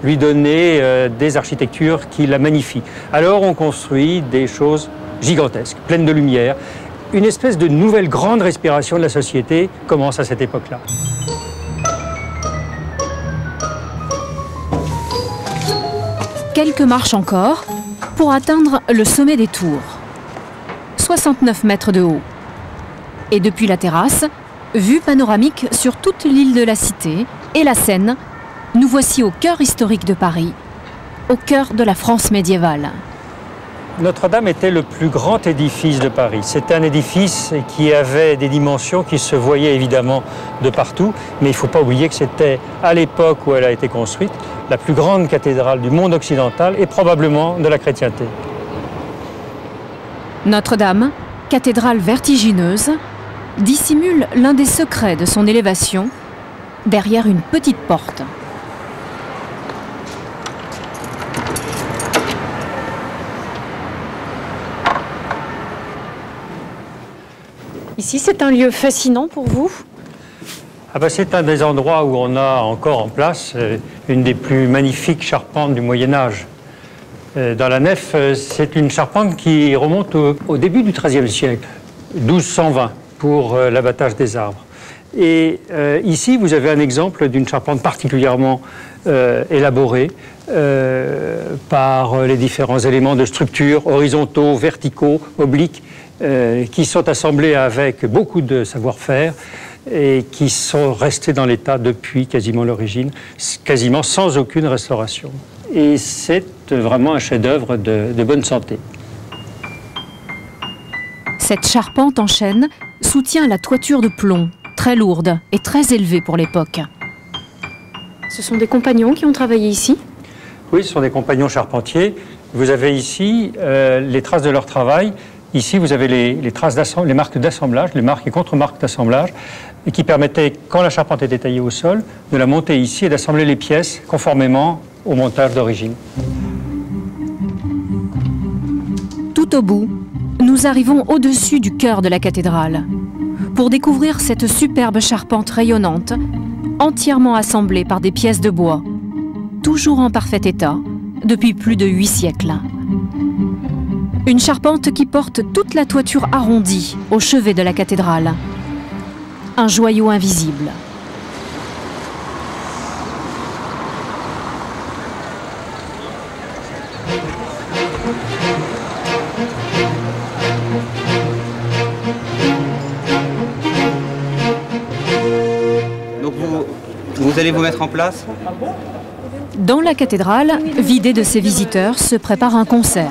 lui donner des architectures qui la magnifient. Alors on construit des choses gigantesques, pleines de lumière. Une espèce de nouvelle grande respiration de la société commence à cette époque-là. Quelques marches encore pour atteindre le sommet des tours. 69 mètres de haut. Et depuis la terrasse, vue panoramique sur toute l'île de la Cité et la Seine, nous voici au cœur historique de Paris, au cœur de la France médiévale. Notre-Dame était le plus grand édifice de Paris. C'était un édifice qui avait des dimensions qui se voyaient évidemment de partout, mais il ne faut pas oublier que c'était, à l'époque où elle a été construite, la plus grande cathédrale du monde occidental et probablement de la chrétienté. Notre-Dame, cathédrale vertigineuse, dissimule l'un des secrets de son élévation derrière une petite porte. Ici, c'est un lieu fascinant pour vous? C'est un des endroits où on a encore en place une des plus magnifiques charpentes du Moyen-Âge. Dans la nef, c'est une charpente qui remonte au début du XIIIe siècle, 1220, pour l'abattage des arbres. Et ici, vous avez un exemple d'une charpente particulièrement élaborée, par les différents éléments de structure, horizontaux, verticaux, obliques, qui sont assemblés avec beaucoup de savoir-faire et qui sont restés dans l'état depuis quasiment l'origine, quasiment sans aucune restauration. Et c'est vraiment un chef-d'œuvre de bonne santé. Cette charpente en chêne soutient la toiture de plomb, très lourde et très élevée pour l'époque. Ce sont des compagnons qui ont travaillé ici? Oui, ce sont des compagnons charpentiers. Vous avez ici les traces de leur travail. Ici, vous avez les traces les marques d'assemblage, les marques et contre-marques d'assemblage, et qui permettaient, quand la charpente était taillée au sol, de la monter ici et d'assembler les pièces conformément au montage d'origine. Tout au bout, nous arrivons au-dessus du chœur de la cathédrale pour découvrir cette superbe charpente rayonnante, entièrement assemblée par des pièces de bois, toujours en parfait état depuis plus de 8 siècles. Une charpente qui porte toute la toiture arrondie au chevet de la cathédrale. Un joyau invisible. Donc vous allez vous mettre en place? Dans la cathédrale, vidée de ses visiteurs, se prépare un concert.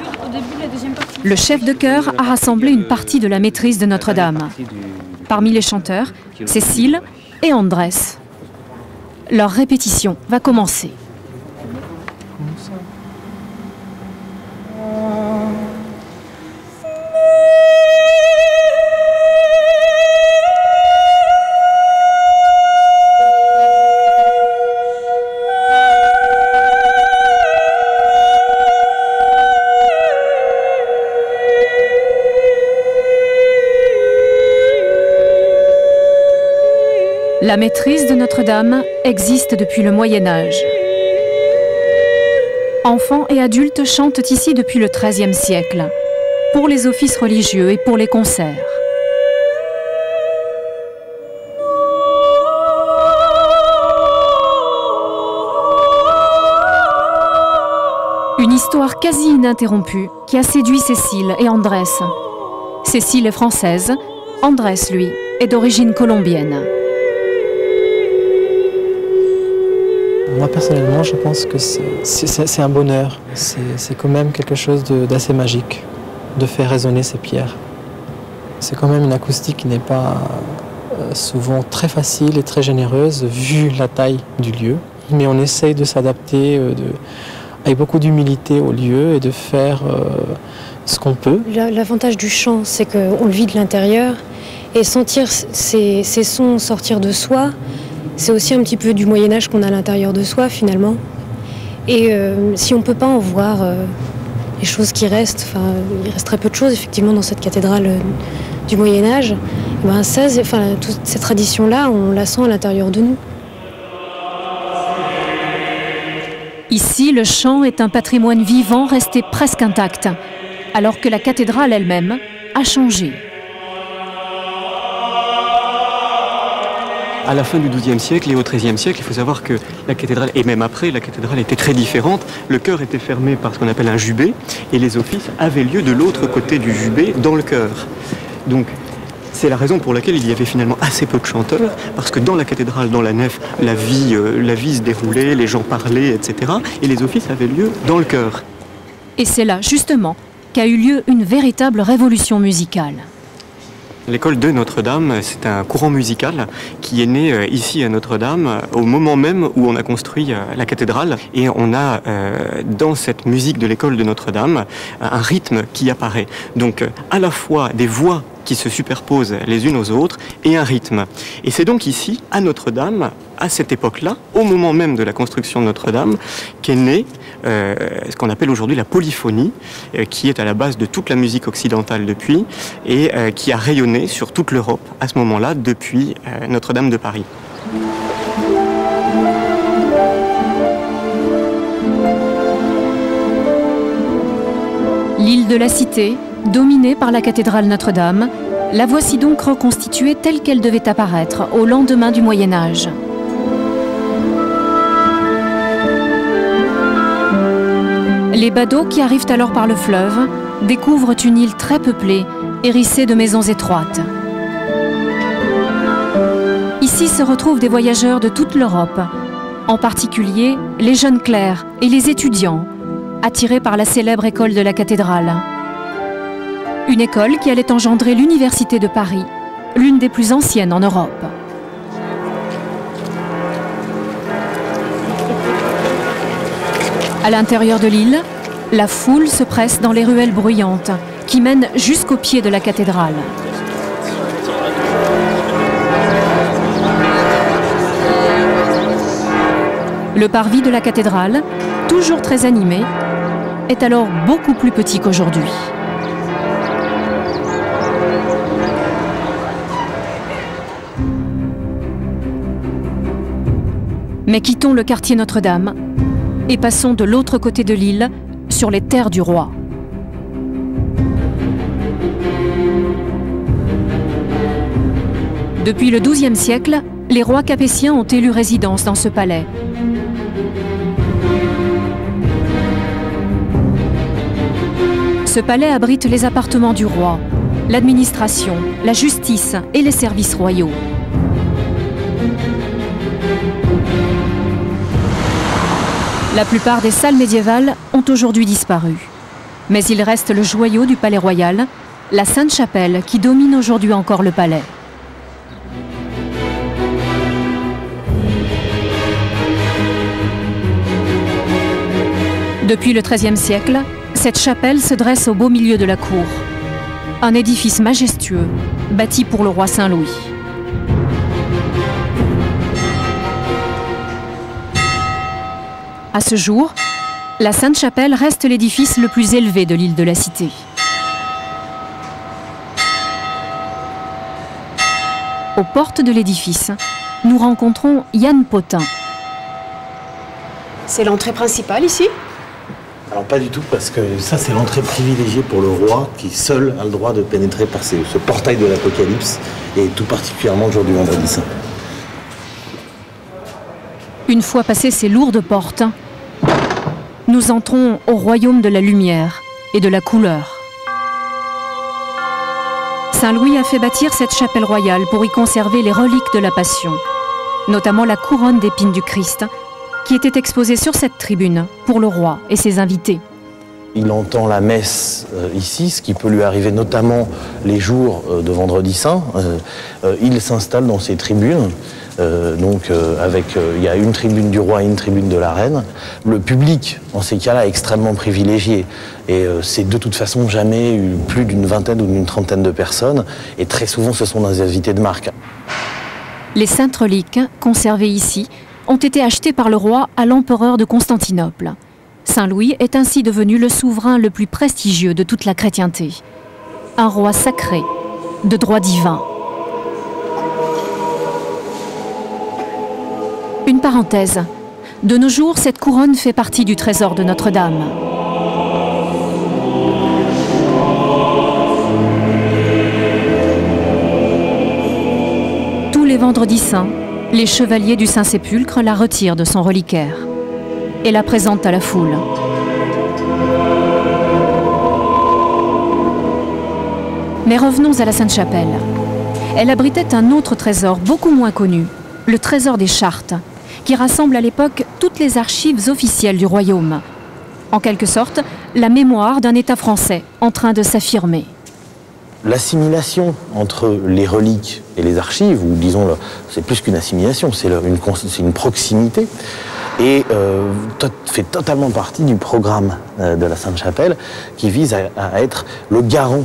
Le chef de chœur a rassemblé une partie de la maîtrise de Notre-Dame. Parmi les chanteurs, Cécile et Andrés. Leur répétition va commencer. La maîtrise de Notre-Dame existe depuis le Moyen-Âge. Enfants et adultes chantent ici depuis le XIIIe siècle, pour les offices religieux et pour les concerts. Une histoire quasi ininterrompue qui a séduit Cécile et Andrés. Cécile est française, Andrés, lui, est d'origine colombienne. Moi personnellement, je pense que c'est un bonheur. C'est quand même quelque chose d'assez magique de faire résonner ces pierres. C'est quand même une acoustique qui n'est pas souvent très facile et très généreuse vu la taille du lieu. Mais on essaye de s'adapter avec beaucoup d'humilité au lieu et de faire ce qu'on peut. L'avantage du chant, c'est qu'on le vit de l'intérieur et sentir ces sons sortir de soi, c'est aussi un petit peu du Moyen-Âge qu'on a à l'intérieur de soi finalement. Et si on ne peut pas en voir les choses qui restent, il reste très peu de choses effectivement dans cette cathédrale du Moyen-Âge, ben toute cette tradition-là, on la sent à l'intérieur de nous. Ici, le chant est un patrimoine vivant resté presque intact, alors que la cathédrale elle-même a changé. À la fin du XIIe siècle et au XIIIe siècle, il faut savoir que la cathédrale, et même après, la cathédrale était très différente. Le chœur était fermé par ce qu'on appelle un jubé, et les offices avaient lieu de l'autre côté du jubé, dans le chœur. Donc, c'est la raison pour laquelle il y avait finalement assez peu de chanteurs, parce que dans la cathédrale, dans la nef, la vie se déroulait, les gens parlaient, etc. Et les offices avaient lieu dans le chœur. Et c'est là, justement, qu'a eu lieu une véritable révolution musicale. L'école de Notre-Dame, c'est un courant musical qui est né ici à Notre-Dame au moment même où on a construit la cathédrale. Et on a dans cette musique de l'école de Notre-Dame un rythme qui apparaît. Donc à la fois des voix qui se superposent les unes aux autres et un rythme. Et c'est donc ici, à Notre-Dame, à cette époque-là, au moment même de la construction de Notre-Dame, qu'est née ce qu'on appelle aujourd'hui la polyphonie, qui est à la base de toute la musique occidentale depuis, et qui a rayonné sur toute l'Europe à ce moment-là, depuis Notre-Dame de Paris. L'île de la Cité, dominée par la cathédrale Notre-Dame, la voici donc reconstituée telle qu'elle devait apparaître au lendemain du Moyen-Âge. Les badauds qui arrivent alors par le fleuve découvrent une île très peuplée, hérissée de maisons étroites. Ici se retrouvent des voyageurs de toute l'Europe, en particulier les jeunes clercs et les étudiants, attirés par la célèbre école de la cathédrale. Une école qui allait engendrer l'Université de Paris, l'une des plus anciennes en Europe. À l'intérieur de l'île, la foule se presse dans les ruelles bruyantes qui mènent jusqu'au pied de la cathédrale. Le parvis de la cathédrale, toujours très animé, est alors beaucoup plus petit qu'aujourd'hui. Mais quittons le quartier Notre-Dame et passons de l'autre côté de l'île, sur les terres du roi. Depuis le XIIe siècle, les rois capétiens ont élu résidence dans ce palais. Ce palais abrite les appartements du roi, l'administration, la justice et les services royaux. La plupart des salles médiévales ont aujourd'hui disparu. Mais il reste le joyau du palais royal, la Sainte-Chapelle, qui domine aujourd'hui encore le palais. Depuis le XIIIe siècle, cette chapelle se dresse au beau milieu de la cour. Un édifice majestueux, bâti pour le roi Saint-Louis. À ce jour, la Sainte-Chapelle reste l'édifice le plus élevé de l'île de la Cité. Aux portes de l'édifice, nous rencontrons Yann Potin. C'est l'entrée principale ici? Alors pas du tout, parce que ça c'est l'entrée privilégiée pour le roi qui seul a le droit de pénétrer par ce portail de l'Apocalypse, et tout particulièrement le jour du Vendredi Saint. Une fois passées ces lourdes portes, nous entrons au royaume de la lumière et de la couleur. Saint-Louis a fait bâtir cette chapelle royale pour y conserver les reliques de la Passion, notamment la couronne d'épines du Christ, qui était exposée sur cette tribune pour le roi et ses invités. Il entend la messe ici, ce qui peut lui arriver notamment les jours de Vendredi Saint. Il s'installe dans ces tribunes. Il y a une tribune du roi et une tribune de la reine. Le public, en ces cas-là, est extrêmement privilégié. Et c'est de toute façon jamais eu plus d'une vingtaine ou d'une trentaine de personnes. Et très souvent, ce sont des invités de marque. Les saintes reliques, conservées ici, ont été achetées par le roi à l'empereur de Constantinople. Saint-Louis est ainsi devenu le souverain le plus prestigieux de toute la chrétienté. Un roi sacré, de droit divin. Une parenthèse. De nos jours, cette couronne fait partie du trésor de Notre-Dame. Tous les vendredis saints, les chevaliers du Saint-Sépulcre la retirent de son reliquaire et la présentent à la foule. Mais revenons à la Sainte-Chapelle. Elle abritait un autre trésor beaucoup moins connu, le trésor des Chartes, qui rassemble à l'époque toutes les archives officielles du royaume. En quelque sorte, la mémoire d'un État français en train de s'affirmer. L'assimilation entre les reliques et les archives, ou disons, c'est plus qu'une assimilation, c'est une proximité, et fait totalement partie du programme de la Sainte-Chapelle qui vise à être le garant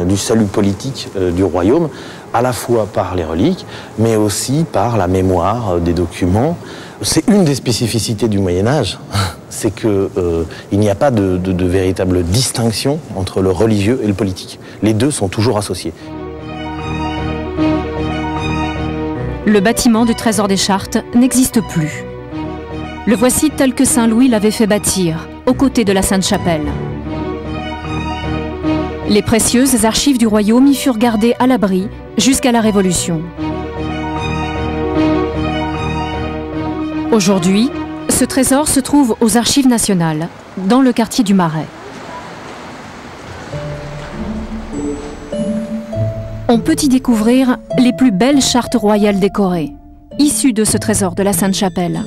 du salut politique du royaume, à la fois par les reliques, mais aussi par la mémoire des documents. C'est une des spécificités du Moyen-Âge, c'est qu'il n'y a pas de véritable distinction entre le religieux et le politique. Les deux sont toujours associés. Le bâtiment du Trésor des Chartes n'existe plus. Le voici tel que Saint-Louis l'avait fait bâtir, aux côtés de la Sainte-Chapelle. Les précieuses archives du royaume y furent gardées à l'abri jusqu'à la Révolution. Aujourd'hui, ce trésor se trouve aux Archives nationales dans le quartier du Marais. On peut y découvrir les plus belles chartes royales décorées, issues de ce trésor de la Sainte-Chapelle.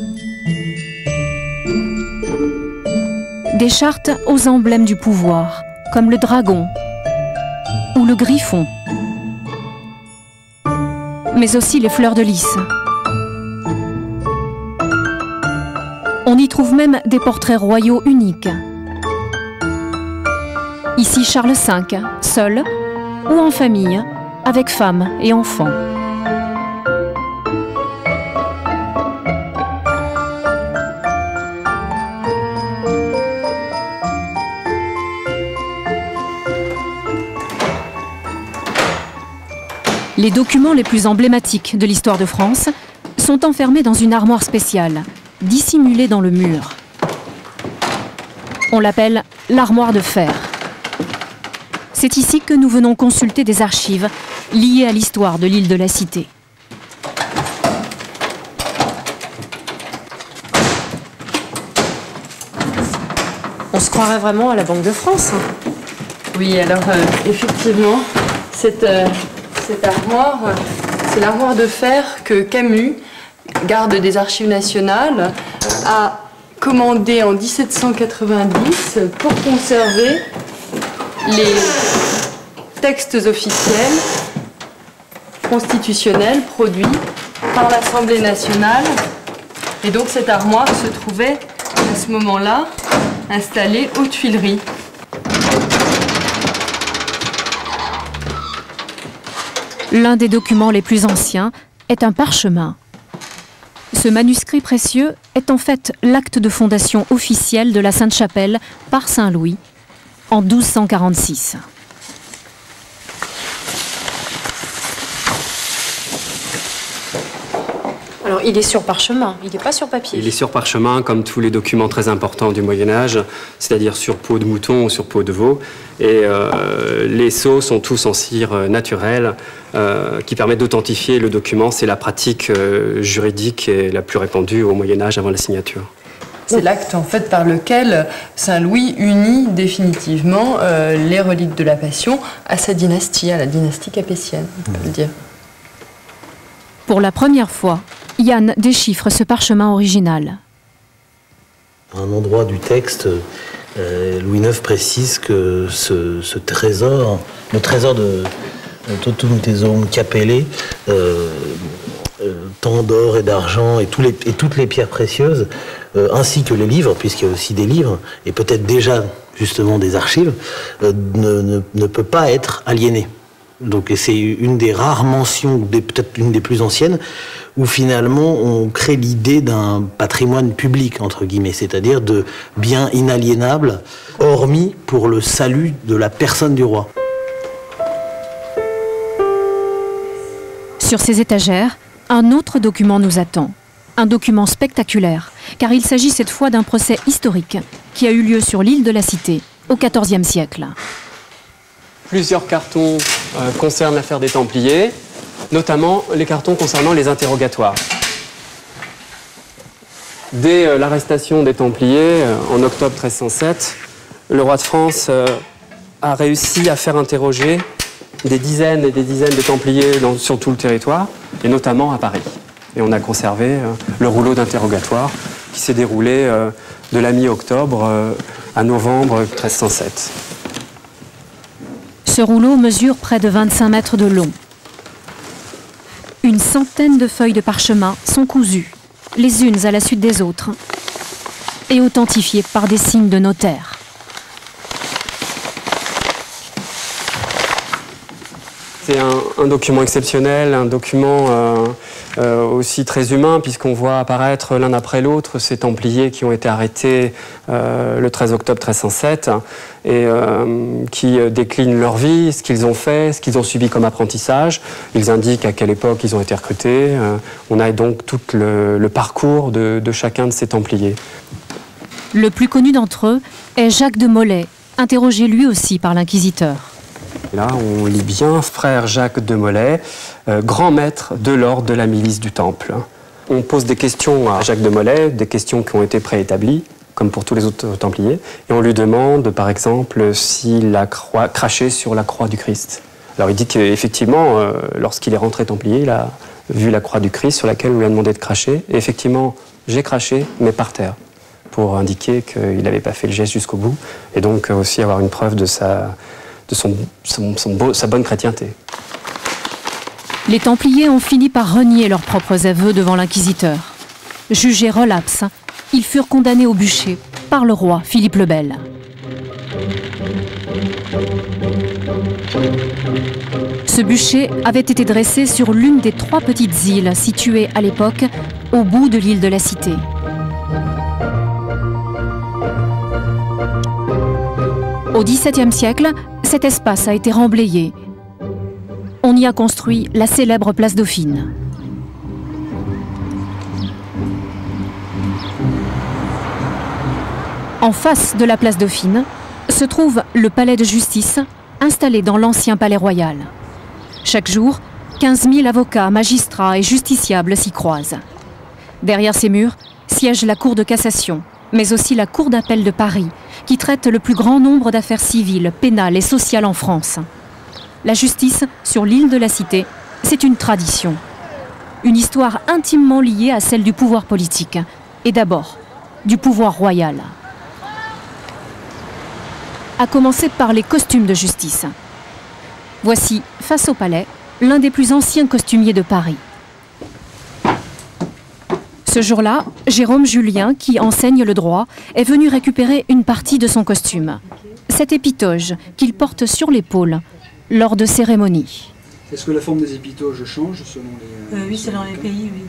Des chartes aux emblèmes du pouvoir, comme le dragon ou le griffon, mais aussi les fleurs de lys. On y trouve même des portraits royaux uniques. Ici Charles V, seul ou en famille, avec femme et enfants. Les documents les plus emblématiques de l'histoire de France sont enfermés dans une armoire spéciale, dissimulée dans le mur. On l'appelle l'armoire de fer. C'est ici que nous venons consulter des archives liées à l'histoire de l'île de la Cité. On se croirait vraiment à la Banque de France. Oui, alors effectivement, cette armoire, c'est l'armoire de fer que Camus, garde des Archives nationales, a commandée en 1790 pour conserver les textes officiels constitutionnels produits par l'Assemblée nationale. Et donc cette armoire se trouvait à ce moment-là installée aux Tuileries. L'un des documents les plus anciens est un parchemin. Ce manuscrit précieux est en fait l'acte de fondation officiel de la Sainte-Chapelle par Saint Louis en 1246. Alors il est sur parchemin, il n'est pas sur papier. Il est sur parchemin comme tous les documents très importants du Moyen-Âge, c'est-à-dire sur peau de mouton ou sur peau de veau. Et les sceaux sont tous en cire naturelle qui permettent d'authentifier le document. C'est la pratique juridique et la plus répandue au Moyen-Âge avant la signature. C'est l'acte en fait par lequel Saint Louis unit définitivement les reliques de la Passion à sa dynastie, à la dynastie capétienne, on peut le dire. Pour la première fois, Yann déchiffre ce parchemin original. À un endroit du texte, Louis IX précise que ce trésor, le trésor de Totum Tesum Capelle, tant d'or et d'argent et toutes les pierres précieuses, ainsi que les livres, puisqu'il y a aussi des livres, et peut-être déjà justement des archives, ne peut pas être aliéné. Donc c'est une des rares mentions, peut-être une des plus anciennes, où finalement on crée l'idée d'un patrimoine public, entre guillemets, c'est-à-dire de biens inaliénables, hormis pour le salut de la personne du roi. Sur ces étagères, un autre document nous attend. Un document spectaculaire, car il s'agit cette fois d'un procès historique qui a eu lieu sur l'île de la Cité au XIVe siècle. Plusieurs cartons concernent l'affaire des Templiers, notamment les cartons concernant les interrogatoires. Dès l'arrestation des Templiers, en octobre 1307, le roi de France a réussi à faire interroger des dizaines et des dizaines de Templiers sur tout le territoire, et notamment à Paris. Et on a conservé le rouleau d'interrogatoire qui s'est déroulé de la mi-octobre à novembre 1307. Ce rouleau mesure près de 25 mètres de long. Une centaine de feuilles de parchemin sont cousues, les unes à la suite des autres, et authentifiées par des signes de notaire. C'est un document exceptionnel, un document aussi très humain, puisqu'on voit apparaître l'un après l'autre ces Templiers qui ont été arrêtés le 13 octobre 1307 et qui déclinent leur vie, ce qu'ils ont fait, ce qu'ils ont subi comme apprentissage. Ils indiquent à quelle époque ils ont été recrutés. On a donc tout le parcours de chacun de ces Templiers. Le plus connu d'entre eux est Jacques de Molay, interrogé lui aussi par l'inquisiteur. Là, on lit bien frère Jacques de Molay, grand maître de l'ordre de la milice du Temple. On pose des questions à Jacques de Molay, des questions qui ont été préétablies. comme pour tous les autres Templiers. Et on lui demande, par exemple, s'il a craché sur la croix du Christ. Alors il dit qu'effectivement, lorsqu'il est rentré Templier, il a vu la croix du Christ sur laquelle on lui a demandé de cracher. Et effectivement, j'ai craché, mais par terre, pour indiquer qu'il n'avait pas fait le geste jusqu'au bout. Et donc aussi avoir une preuve de sa bonne chrétienté. Les Templiers ont fini par renier leurs propres aveux devant l'inquisiteur. Jugés relapses, ils furent condamnés au bûcher par le roi Philippe le Bel. Ce bûcher avait été dressé sur l'une des 3 petites îles situées à l'époque au bout de l'île de la Cité. Au XVIIe siècle, cet espace a été remblayé. On y a construit la célèbre place Dauphine. En face de la place Dauphine se trouve le palais de justice, installé dans l'ancien palais royal. Chaque jour, 15 000 avocats, magistrats et justiciables s'y croisent. Derrière ces murs siège la Cour de cassation, mais aussi la Cour d'appel de Paris, qui traite le plus grand nombre d'affaires civiles, pénales et sociales en France. La justice sur l'île de la Cité, c'est une tradition. Une histoire intimement liée à celle du pouvoir politique, et d'abord du pouvoir royal. À commencer par les costumes de justice. Voici, face au palais, l'un des plus anciens costumiers de Paris. Ce jour-là, Jérôme Julien, qui enseigne le droit, est venu récupérer une partie de son costume. Cette épitoge qu'il porte sur l'épaule lors de cérémonies. Est-ce que la forme des épitoges change selon les... Oui, selon les pays, oui.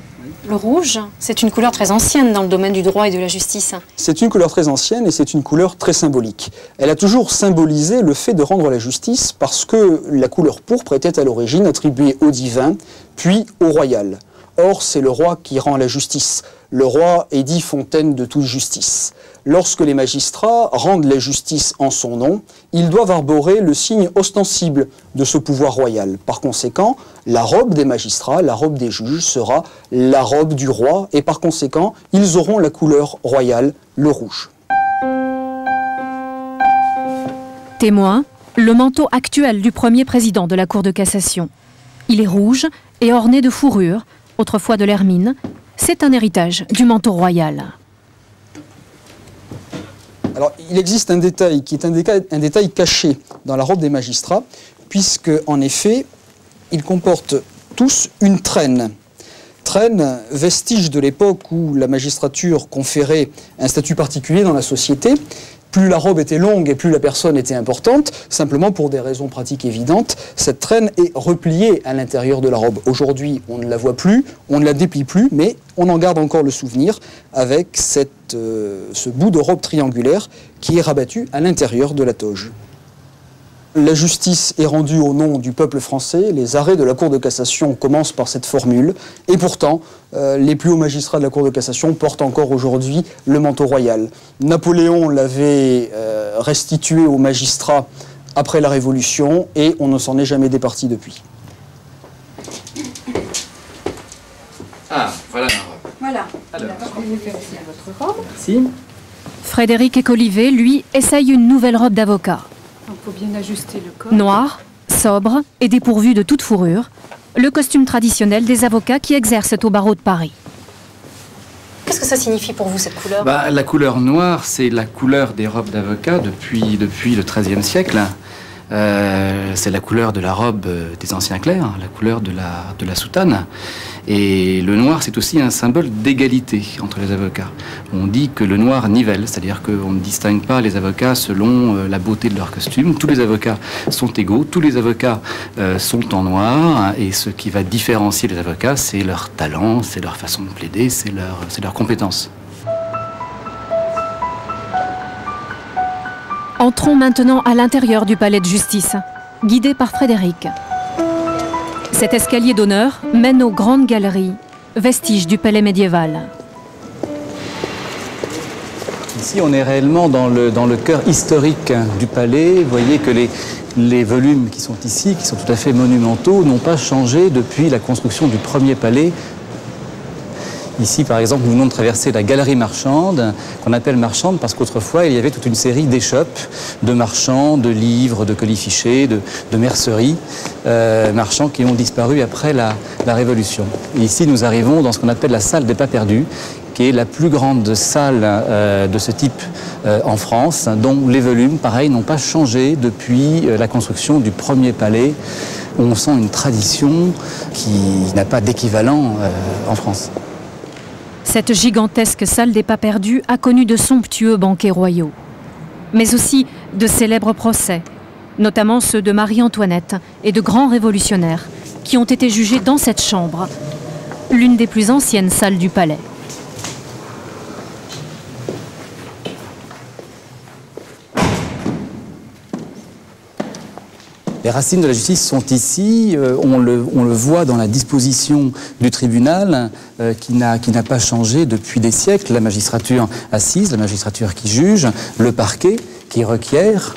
Le rouge, c'est une couleur très ancienne dans le domaine du droit et de la justice. C'est une couleur très ancienne et c'est une couleur très symbolique. Elle a toujours symbolisé le fait de rendre la justice parce que la couleur pourpre était à l'origine attribuée au divin, puis au royal. Or, c'est le roi qui rend la justice. Le roi est dit fontaine de toute justice. Lorsque les magistrats rendent la justice en son nom, ils doivent arborer le signe ostensible de ce pouvoir royal. Par conséquent, la robe des magistrats, la robe des juges sera la robe du roi et par conséquent, ils auront la couleur royale, le rouge. Témoin, le manteau actuel du premier président de la Cour de cassation. Il est rouge et orné de fourrure, autrefois de l'hermine. C'est un héritage du manteau royal. Alors, il existe un détail qui est un détail caché dans la robe des magistrats, puisque, en effet, ils comportent tous une traîne. Traîne, vestige de l'époque où la magistrature conférait un statut particulier dans la société. Plus la robe était longue et plus la personne était importante, simplement pour des raisons pratiques évidentes, cette traîne est repliée à l'intérieur de la robe. Aujourd'hui, on ne la voit plus, on ne la déplie plus, mais on en garde encore le souvenir avec ce bout de robe triangulaire qui est rabattu à l'intérieur de la toge. La justice est rendue au nom du peuple français, les arrêts de la Cour de cassation commencent par cette formule, et pourtant, les plus hauts magistrats de la Cour de cassation portent encore aujourd'hui le manteau royal. Napoléon l'avait restitué aux magistrats après la Révolution, et on ne s'en est jamais départi depuis. Ah, voilà ma robe. Voilà. Alors, vous faire aussi votre robe. Merci. Frédéric Écolivet, lui, essaye une nouvelle robe d'avocat. Il faut bien ajuster le corps. Noir, sobre et dépourvu de toute fourrure, le costume traditionnel des avocats qui exercent au barreau de Paris. Qu'est-ce que ça signifie pour vous, cette couleur? La couleur noire, c'est la couleur des robes d'avocats depuis le XIIIe siècle. C'est la couleur de la robe des anciens clercs, la couleur de la soutane. Et le noir, c'est aussi un symbole d'égalité entre les avocats. On dit que le noir nivelle, c'est-à-dire qu'on ne distingue pas les avocats selon la beauté de leur costume. Tous les avocats sont égaux, tous les avocats sont en noir, et ce qui va différencier les avocats, c'est leur talent, c'est leur façon de plaider, c'est leur compétence. Entrons maintenant à l'intérieur du palais de justice, guidé par Frédéric. Cet escalier d'honneur mène aux grandes galeries, vestiges du palais médiéval. Ici, on est réellement dans le cœur historique du palais. Vous voyez que les volumes qui sont ici, qui sont tout à fait monumentaux, n'ont pas changé depuis la construction du premier palais. Ici, par exemple, nous venons de traverser la galerie marchande, qu'on appelle marchande parce qu'autrefois, il y avait toute une série d'échoppes de marchands, de livres, de colifichets, de merceries marchands qui ont disparu après la Révolution. Et ici, nous arrivons dans ce qu'on appelle la salle des pas perdus, qui est la plus grande salle de ce type en France, dont les volumes, pareil, n'ont pas changé depuis la construction du premier palais. On sent une tradition qui n'a pas d'équivalent en France. Cette gigantesque salle des pas perdus a connu de somptueux banquets royaux, mais aussi de célèbres procès, notamment ceux de Marie-Antoinette et de grands révolutionnaires, qui ont été jugés dans cette chambre, l'une des plus anciennes salles du palais. Les racines de la justice sont ici, on le voit dans la disposition du tribunal qui n'a pas changé depuis des siècles. La magistrature assise, la magistrature qui juge, le parquet qui requiert,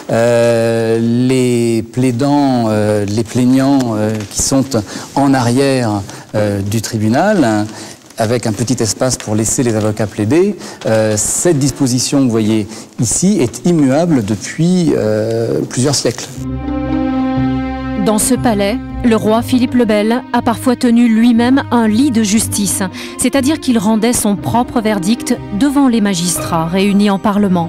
les plaidants, les plaignants qui sont en arrière du tribunal, avec un petit espace pour laisser les avocats plaider. Cette disposition, vous voyez ici, est immuable depuis plusieurs siècles. Dans ce palais, le roi Philippe le Bel a parfois tenu lui-même un lit de justice, c'est-à-dire qu'il rendait son propre verdict devant les magistrats réunis en parlement.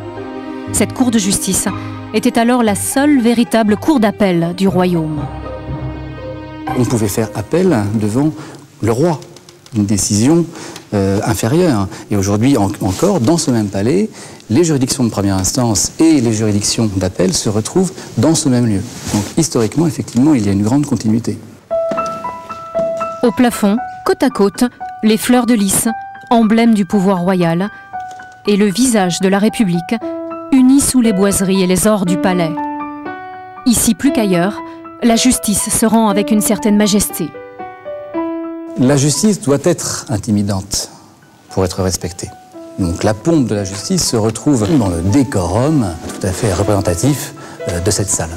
Cette cour de justice était alors la seule véritable cour d'appel du royaume. On pouvait faire appel devant le roi, une décision inférieure. Et aujourd'hui encore, dans ce même palais, les juridictions de première instance et les juridictions d'appel se retrouvent dans ce même lieu. Donc historiquement, effectivement, il y a une grande continuité. Au plafond, côte à côte, les fleurs de lys, emblème du pouvoir royal, et le visage de la République, unis sous les boiseries et les ors du palais. Ici plus qu'ailleurs, la justice se rend avec une certaine majesté. La justice doit être intimidante pour être respectée. Donc la pompe de la justice se retrouve dans le décorum tout à fait représentatif de cette salle.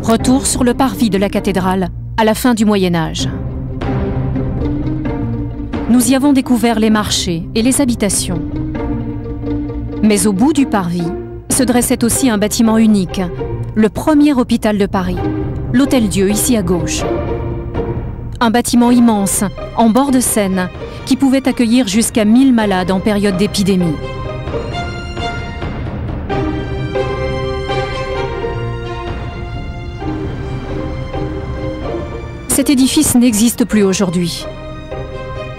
Retour sur le parvis de la cathédrale à la fin du Moyen-Âge. Nous y avons découvert les marchés et les habitations. Mais au bout du parvis se dressait aussi un bâtiment unique, le premier hôpital de Paris, l'Hôtel-Dieu, ici à gauche. Un bâtiment immense, en bord de Seine, qui pouvait accueillir jusqu'à 1000 malades en période d'épidémie. Cet édifice n'existe plus aujourd'hui.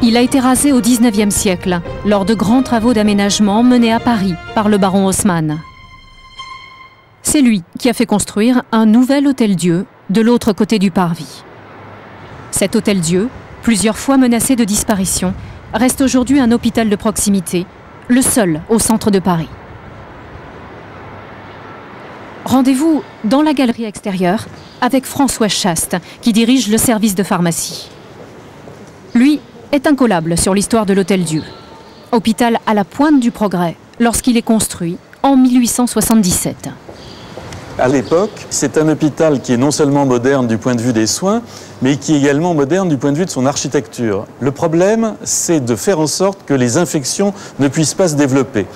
Il a été rasé au XIXe siècle, lors de grands travaux d'aménagement menés à Paris par le baron Haussmann. C'est lui qui a fait construire un nouvel hôtel-Dieu de l'autre côté du parvis. Cet hôtel-Dieu, plusieurs fois menacé de disparition, reste aujourd'hui un hôpital de proximité, le seul au centre de Paris. Rendez-vous dans la galerie extérieure avec François Chaste, qui dirige le service de pharmacie. Lui est incollable sur l'histoire de l'Hôtel-Dieu. Hôpital à la pointe du progrès lorsqu'il est construit en 1877. À l'époque, c'est un hôpital qui est non seulement moderne du point de vue des soins, mais qui est également moderne du point de vue de son architecture. Le problème, c'est de faire en sorte que les infections ne puissent pas se développer.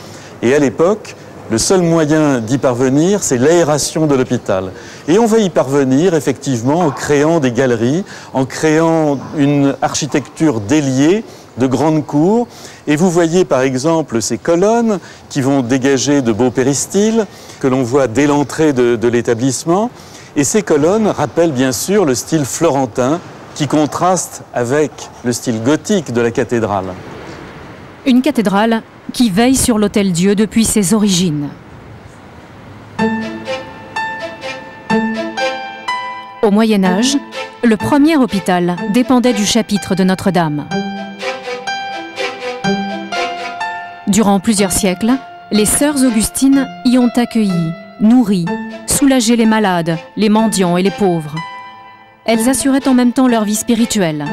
Et à l'époque, le seul moyen d'y parvenir, c'est l'aération de l'hôpital. Et on va y parvenir, effectivement, en créant des galeries, en créant une architecture déliée, de grandes cours. Et vous voyez, par exemple, ces colonnes qui vont dégager de beaux péristyles, que l'on voit dès l'entrée de l'établissement. Et ces colonnes rappellent bien sûr le style florentin, qui contraste avec le style gothique de la cathédrale. Une cathédrale qui veille sur l'Hôtel-Dieu depuis ses origines. Au Moyen-Âge, le premier hôpital dépendait du chapitre de Notre-Dame. Durant plusieurs siècles, les sœurs Augustines y ont accueilli, nourri, soulagé les malades, les mendiants et les pauvres. Elles assuraient en même temps leur vie spirituelle.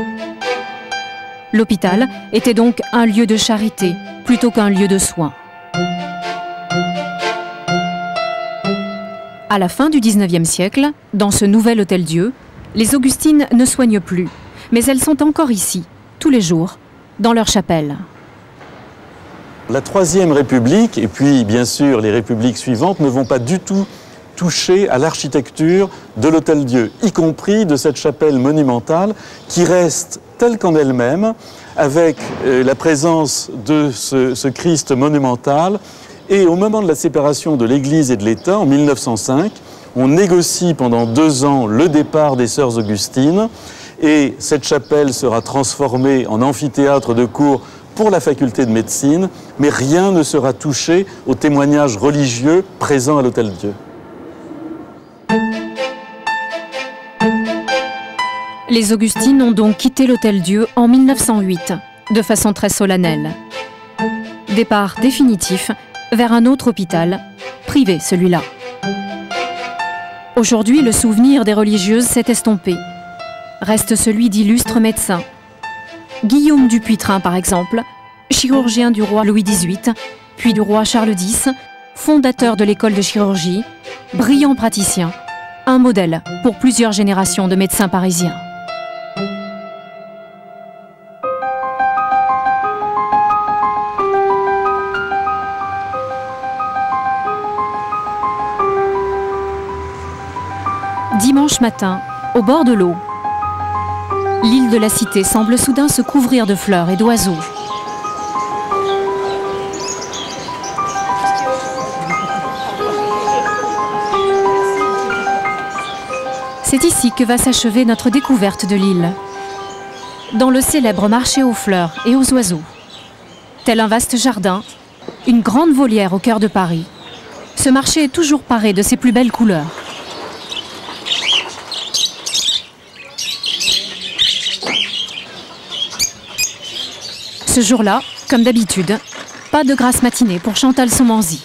L'hôpital était donc un lieu de charité plutôt qu'un lieu de soins. À la fin du XIXe siècle, dans ce nouvel Hôtel-Dieu, les Augustines ne soignent plus, mais elles sont encore ici, tous les jours, dans leur chapelle. La Troisième République, et puis bien sûr les républiques suivantes, ne vont pas du tout toucher à l'architecture de l'Hôtel-Dieu, y compris de cette chapelle monumentale qui reste telle qu'en elle-même, avec la présence de ce Christ monumental. Et au moment de la séparation de l'Église et de l'État, en 1905, on négocie pendant 2 ans le départ des sœurs Augustines, et cette chapelle sera transformée en amphithéâtre de cours pour la faculté de médecine, mais rien ne sera touché aux témoignages religieux présents à l'Hôtel-Dieu. Les Augustines ont donc quitté l'Hôtel-Dieu en 1908, de façon très solennelle. Départ définitif vers un autre hôpital, privé celui-là. Aujourd'hui, le souvenir des religieuses s'est estompé. Reste celui d'illustres médecins. Guillaume Dupuytren, par exemple, chirurgien du roi Louis XVIII, puis du roi Charles X, fondateur de l'école de chirurgie, brillant praticien, un modèle pour plusieurs générations de médecins parisiens. Dimanche matin, au bord de l'eau, l'île de la Cité semble soudain se couvrir de fleurs et d'oiseaux. C'est ici que va s'achever notre découverte de l'île, dans le célèbre marché aux fleurs et aux oiseaux. Tel un vaste jardin, une grande volière au cœur de Paris, ce marché est toujours paré de ses plus belles couleurs. Ce jour-là, comme d'habitude, pas de grasse matinée pour Chantal Somanzi.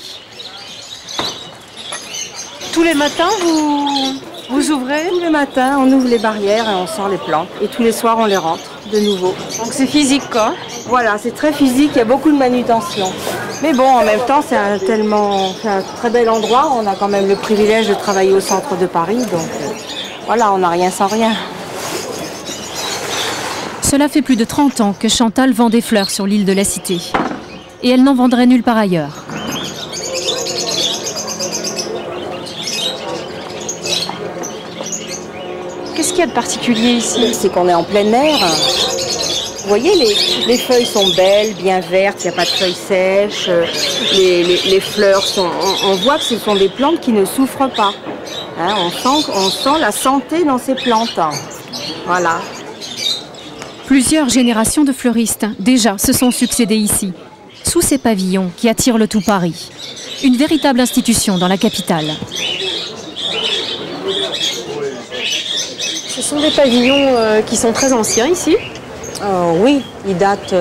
Tous les matins, vous ouvrez? Tous les matins, on ouvre les barrières et on sort les plantes. Et tous les soirs, on les rentre de nouveau. Donc c'est physique, quoi? Voilà, c'est très physique, il y a beaucoup de manutention. Mais bon, en même temps, c'est un très bel endroit. On a quand même le privilège de travailler au centre de Paris. Donc voilà, on n'a rien sans rien. Cela fait plus de 30 ans que Chantal vend des fleurs sur l'île de la Cité. Et elle n'en vendrait nulle part ailleurs. Qu'est-ce qu'il y a de particulier ici? C'est qu'on est en plein air. Vous voyez, les feuilles sont belles, bien vertes, il n'y a pas de feuilles sèches. Les fleurs sont... On voit que ce sont des plantes qui ne souffrent pas. Hein, on sent la santé dans ces plantes. Voilà. Plusieurs générations de fleuristes, déjà, se sont succédés ici, sous ces pavillons qui attirent le tout Paris. Une véritable institution dans la capitale. Ce sont des pavillons qui sont très anciens ici? Oui, ils datent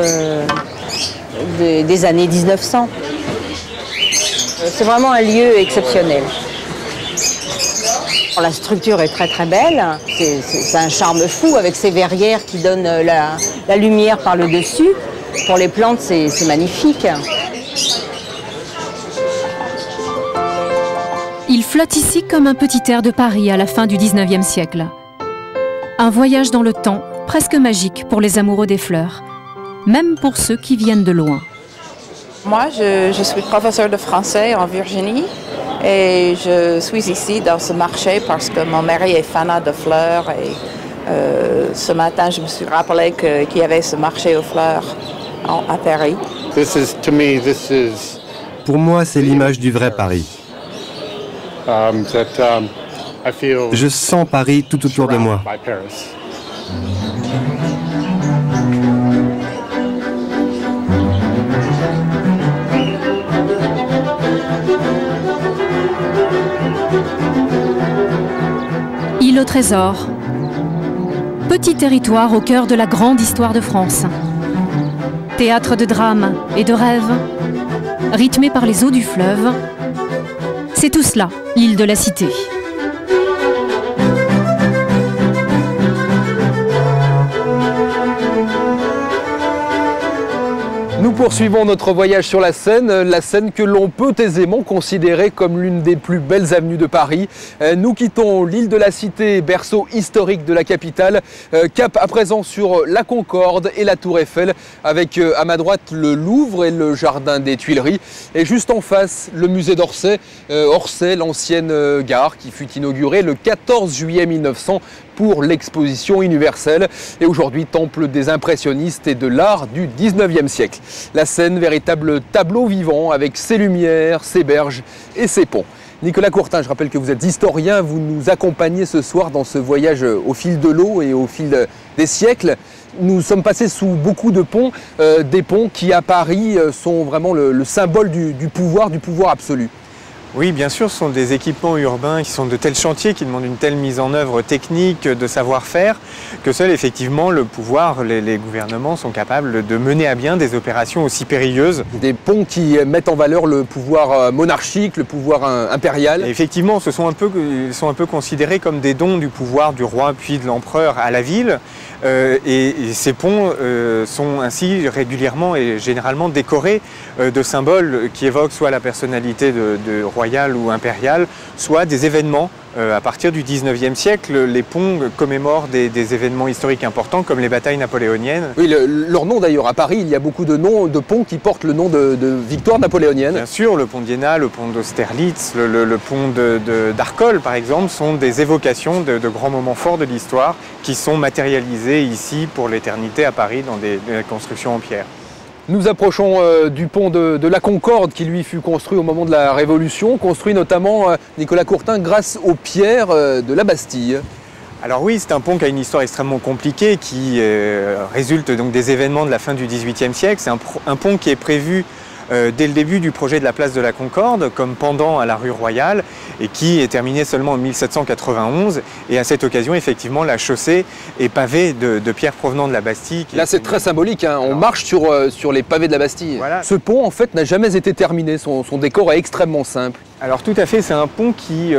des années 1900. C'est vraiment un lieu exceptionnel. La structure est très très belle, c'est un charme fou avec ces verrières qui donnent la lumière par le dessus. Pour les plantes, c'est magnifique. Il flotte ici comme un petit air de Paris à la fin du 19e siècle. Un voyage dans le temps presque magique pour les amoureux des fleurs, même pour ceux qui viennent de loin. Moi, je suis professeur de français en Virginie. Et je suis ici dans ce marché parce que mon mari est fanat de fleurs et ce matin je me suis rappelé qu'il y avait ce marché aux fleurs à Paris. Pour moi, c'est l'image du vrai Paris. Je sens Paris tout autour de moi. Île au trésor. Petit territoire au cœur de la grande histoire de France. Théâtre de drames et de rêves, rythmé par les eaux du fleuve. C'est tout cela, l'île de la Cité. Nous poursuivons notre voyage sur la Seine que l'on peut aisément considérer comme l'une des plus belles avenues de Paris. Nous quittons l'île de la Cité, berceau historique de la capitale, cap à présent sur la Concorde et la Tour Eiffel, avec à ma droite le Louvre et le Jardin des Tuileries, et juste en face le musée d'Orsay, Orsay, l'ancienne gare qui fut inaugurée le 14 juillet 1900 pour l'exposition universelle, et aujourd'hui temple des impressionnistes et de l'art du 19e siècle. La Seine, véritable tableau vivant avec ses lumières, ses berges et ses ponts. Nicolas Courtin, je rappelle que vous êtes historien, vous nous accompagnez ce soir dans ce voyage au fil de l'eau et au fil des siècles. Nous sommes passés sous beaucoup de ponts, des ponts qui à Paris sont vraiment le symbole du pouvoir absolu. Oui, bien sûr, ce sont des équipements urbains qui sont de tels chantiers, qui demandent une telle mise en œuvre technique, de savoir-faire, que seul effectivement le pouvoir, les gouvernements sont capables de mener à bien des opérations aussi périlleuses. Des ponts qui mettent en valeur le pouvoir monarchique, le pouvoir impérial. Et effectivement, ils sont un peu considérés comme des dons du pouvoir du roi puis de l'empereur à la ville. Et ces ponts sont ainsi régulièrement et généralement décorés de symboles qui évoquent soit la personnalité de royale ou impériale, soit des événements. À partir du 19e siècle, les ponts commémorent des événements historiques importants comme les batailles napoléoniennes. Oui, leur nom d'ailleurs, à Paris, il y a beaucoup de noms de ponts qui portent le nom de victoire napoléonienne. Bien sûr, le pont d'Iéna, le pont d'Austerlitz, le pont d'Arcole par exemple, sont des évocations de grands moments forts de l'histoire qui sont matérialisés ici pour l'éternité à Paris dans des constructions en pierre. Nous approchons du pont de la Concorde qui lui fut construit au moment de la Révolution, construit notamment, Nicolas Courtin, grâce aux pierres de la Bastille. Alors oui, c'est un pont qui a une histoire extrêmement compliquée qui résulte donc des événements de la fin du XVIIIe siècle. C'est un pont qui est prévu dès le début du projet de la place de la Concorde, comme pendant à la rue Royale, et qui est terminé seulement en 1791. Et à cette occasion, effectivement, la chaussée est pavée de pierres provenant de la Bastille. Là, c'est très symbolique, hein. On marche sur les pavés de la Bastille. Voilà. Ce pont, en fait, n'a jamais été terminé. Son décor est extrêmement simple. Alors tout à fait, c'est un pont qui,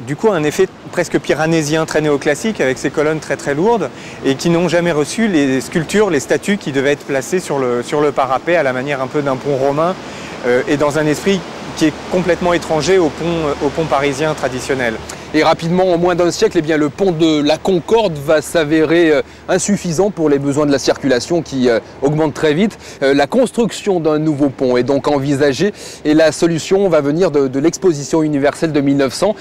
du coup, a un effet presque pyranésien, très néoclassique, avec ses colonnes très très lourdes, et qui n'ont jamais reçu les sculptures, les statues qui devaient être placées sur le parapet à la manière un peu d'un pont romain, et dans un esprit qui est complètement étranger au pont parisien traditionnel. Et rapidement, en moins d'un siècle, eh bien, le pont de la Concorde va s'avérer insuffisant pour les besoins de la circulation qui augmente très vite. La construction d'un nouveau pont est donc envisagée et la solution va venir de l'exposition universelle de 1900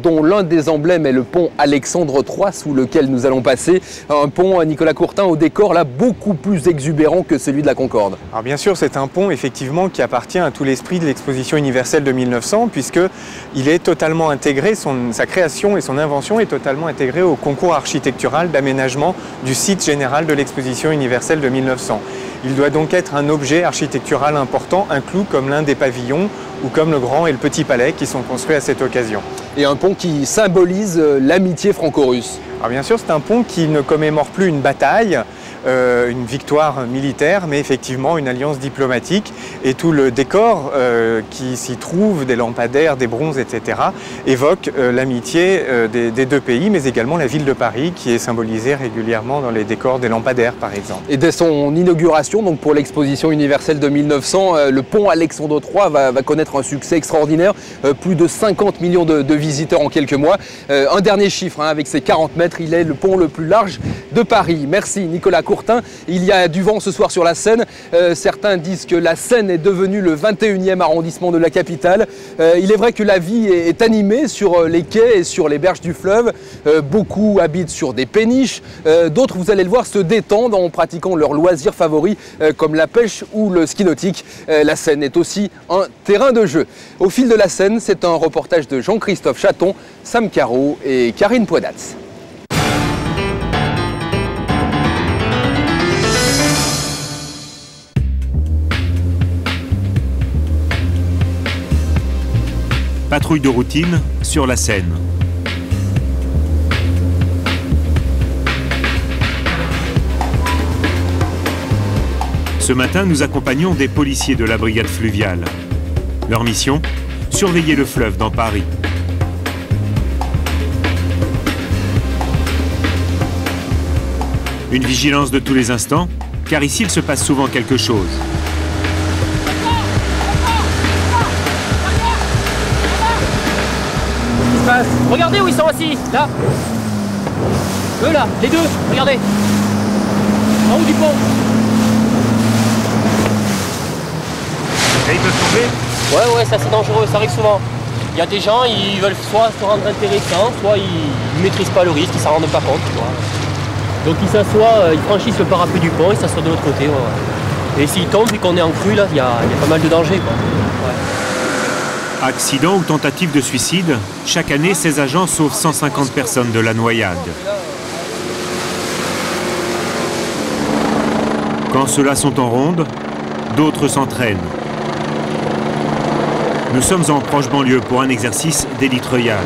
dont l'un des emblèmes est le pont Alexandre III sous lequel nous allons passer. Un pont, Nicolas Courtin, au décor là beaucoup plus exubérant que celui de la Concorde. Alors bien sûr, c'est un pont effectivement qui appartient à tout l'esprit de l'exposition universelle de 1900 puisqu'il est totalement intégré, sa création et son invention est totalement intégrée au concours architectural d'aménagement du site général de l'exposition universelle de 1900. Il doit donc être un objet architectural important, inclus comme l'un des pavillons ou comme le Grand et le Petit Palais qui sont construits à cette occasion. Et un pont qui symbolise l'amitié franco-russe. Alors bien sûr, c'est un pont qui ne commémore plus une bataille, une victoire militaire, mais effectivement une alliance diplomatique. Et tout le décor qui s'y trouve, des lampadaires, des bronzes, etc., évoque l'amitié des deux pays, mais également la ville de Paris, qui est symbolisée régulièrement dans les décors des lampadaires, par exemple. Et dès son inauguration, donc pour l'exposition universelle de 1900, le pont Alexandre III va connaître un succès extraordinaire, plus de 50 millions de visiteurs en quelques mois. Un dernier chiffre, hein, avec ses 40 mètres, il est le pont le plus large de Paris. Merci Nicolas Courtin. Il y a du vent ce soir sur la Seine. Certains disent que la Seine est devenue le 21e arrondissement de la capitale. Il est vrai que la vie est animée sur les quais et sur les berges du fleuve. Beaucoup habitent sur des péniches. D'autres, vous allez le voir, se détendent en pratiquant leurs loisirs favoris comme la pêche ou le ski nautique. La Seine est aussi un terrain de jeu. Au fil de la Seine, c'est un reportage de Jean-Christophe Chaton, Sam Caro et Karine Poidatz. Patrouille de routine sur la Seine. Ce matin, nous accompagnons des policiers de la brigade fluviale. Leur mission, surveiller le fleuve dans Paris. Une vigilance de tous les instants, car ici il se passe souvent quelque chose. passe. Regardez où ils sont assis, là. Eux là, les deux, regardez. En haut du pont. Et ils peuvent tomber? Ouais, ça c'est dangereux, ça arrive souvent. Il y a des gens, ils veulent soit se rendre intéressants, soit ils maîtrisent pas le risque, ils s'en rendent pas compte. Donc ils s'assoient, ils franchissent le parapluie du pont, ils s'assoient de l'autre côté. Et s'ils tombent, vu qu'on est en crue, là, il y a pas mal de dangers. Accident ou tentative de suicide, chaque année, ces agents sauvent 150 personnes de la noyade. Quand ceux-là sont en ronde, d'autres s'entraînent. Nous sommes en proche banlieue pour un exercice d'élitreillage.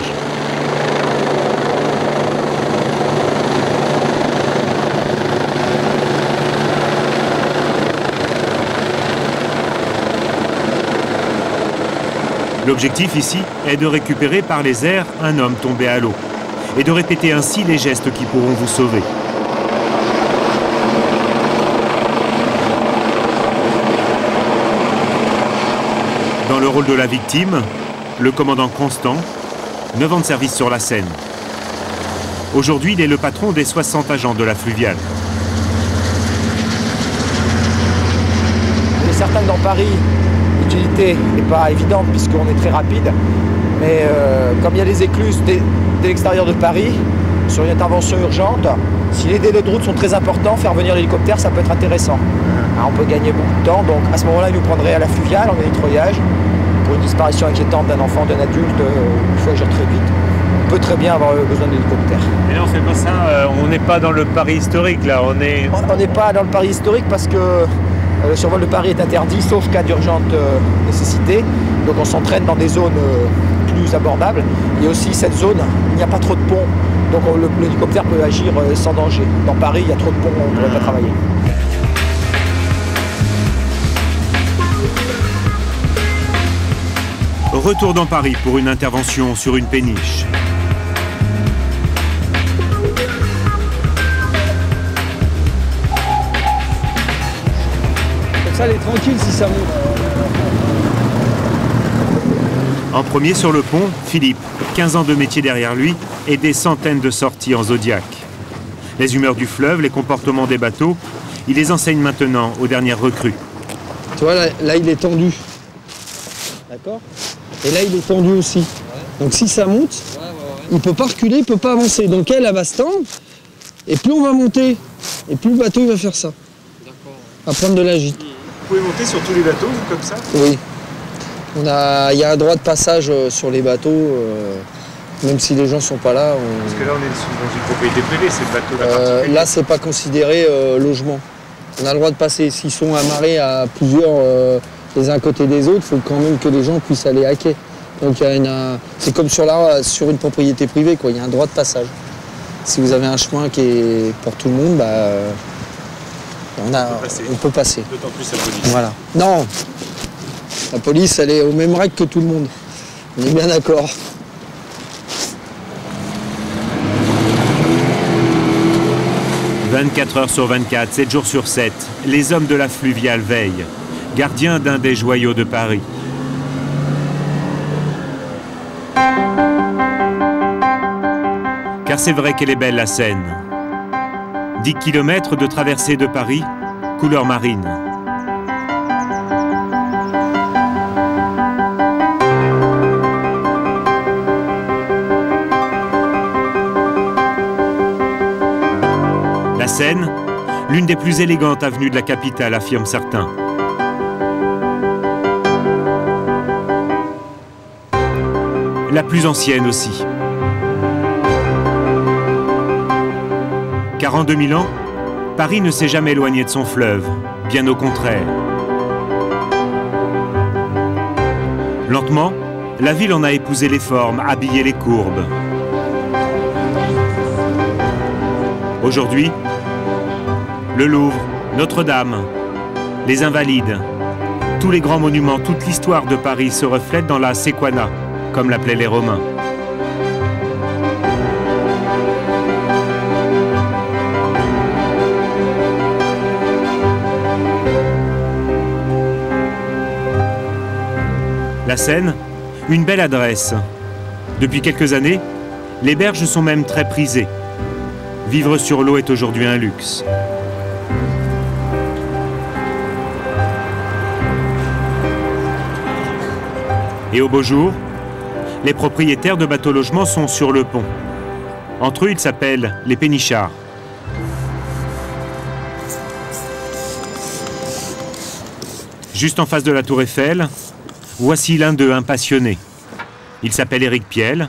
L'objectif ici est de récupérer par les airs un homme tombé à l'eau et de répéter ainsi les gestes qui pourront vous sauver. Dans le rôle de la victime, le commandant Constant, 9 ans de service sur la Seine. Aujourd'hui, il est le patron des 60 agents de la fluviale. Il est certain que dans Paris, l'utilité n'est pas évidente puisqu'on est très rapide. Mais comme il y a des écluses dès l'extérieur de Paris, sur une intervention urgente, si les délais de route sont très importants, faire venir l'hélicoptère, ça peut être intéressant. Alors, on peut gagner beaucoup de temps, donc à ce moment-là, il nous prendrait à la fluviale, en élitreillage. Pour une disparition inquiétante d'un enfant, d'un adulte, il faut agir très vite. On peut très bien avoir besoin d'hélicoptère. Mais là, on fait pas ça, on n'est pas dans le Paris historique, là, On n'est pas dans le Paris historique parce que le survol de Paris est interdit, sauf cas d'urgente nécessité. Donc on s'entraîne dans des zones plus abordables. Il y a aussi cette zone, il n'y a pas trop de ponts, donc l'hélicoptère peut agir sans danger. Dans Paris, il y a trop de ponts, on ne pourrait pas travailler. Retour dans Paris pour une intervention sur une péniche. Comme ça, elle est tranquille si ça monte. En premier sur le pont, Philippe, 15 ans de métier derrière lui et des centaines de sorties en Zodiac. Les humeurs du fleuve, les comportements des bateaux, il les enseigne maintenant aux dernières recrues. Tu vois, là il est tendu. D'accord ? Et là, il est tendu aussi. Donc si ça monte, il ne peut pas reculer, il ne peut pas avancer. Donc elle va se tendre, et plus on va monter, et plus le bateau il va faire ça. À prendre de la gîte. Vous pouvez monter sur tous les bateaux, vous, comme ça? Oui. Il y a un droit de passage sur les bateaux, même si les gens ne sont pas là. Parce que là, on est dans une propriété privée, c'est le bateau là. Là, c'est pas considéré logement. On a le droit de passer. S'ils sont amarrés à plusieurs... les uns à côté des autres, il faut quand même que les gens puissent aller à quai. Donc c'est comme sur une propriété privée, quoi. Il y a un droit de passage. Si vous avez un chemin qui est pour tout le monde, on peut passer. D'autant plus la police. Voilà. Non, la police, elle est aux mêmes règles que tout le monde. On est bien d'accord. « 24 heures sur 24, 7 jours sur 7, les hommes de la fluviale veillent. Gardien d'un des joyaux de Paris. Car c'est vrai qu'elle est belle la Seine. 10 km de traversée de Paris, couleur marine. La Seine, l'une des plus élégantes avenues de la capitale, affirment certains. La plus ancienne aussi. Car en 2000 ans, Paris ne s'est jamais éloigné de son fleuve, bien au contraire. Lentement, la ville en a épousé les formes, habillé les courbes. Aujourd'hui, le Louvre, Notre-Dame, les Invalides, tous les grands monuments, toute l'histoire de Paris se reflète dans la Sequana, comme l'appelaient les Romains. La Seine, une belle adresse. Depuis quelques années, les berges sont même très prisées. Vivre sur l'eau est aujourd'hui un luxe. Et au beau jour, les propriétaires de bateaux-logements sont sur le pont. Entre eux, ils s'appellent les pénichards. Juste en face de la tour Eiffel, voici l'un d'eux, un passionné. Il s'appelle Éric Piel.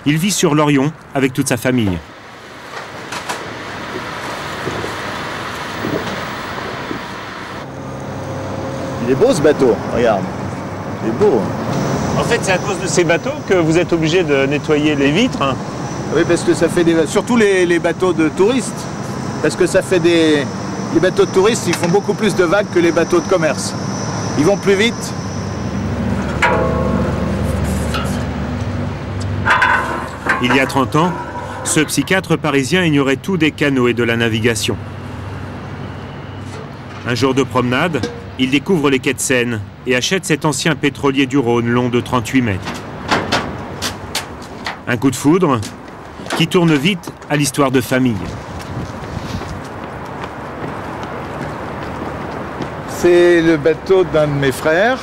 Il vit sur l'Orion avec toute sa famille. Il est beau ce bateau, regarde. Il est beau. En fait, c'est à cause de ces bateaux que vous êtes obligé de nettoyer les vitres. Oui, parce que ça fait surtout les bateaux de touristes. Parce que ça fait Les bateaux de touristes, ils font beaucoup plus de vagues que les bateaux de commerce. Ils vont plus vite. Il y a 30 ans, ce psychiatre parisien ignorait tout des canaux et de la navigation. Un jour de promenade, il découvre les quais de Seine et achète cet ancien pétrolier du Rhône long de 38 mètres. Un coup de foudre qui tourne vite à l'histoire de famille. C'est le bateau d'un de mes frères.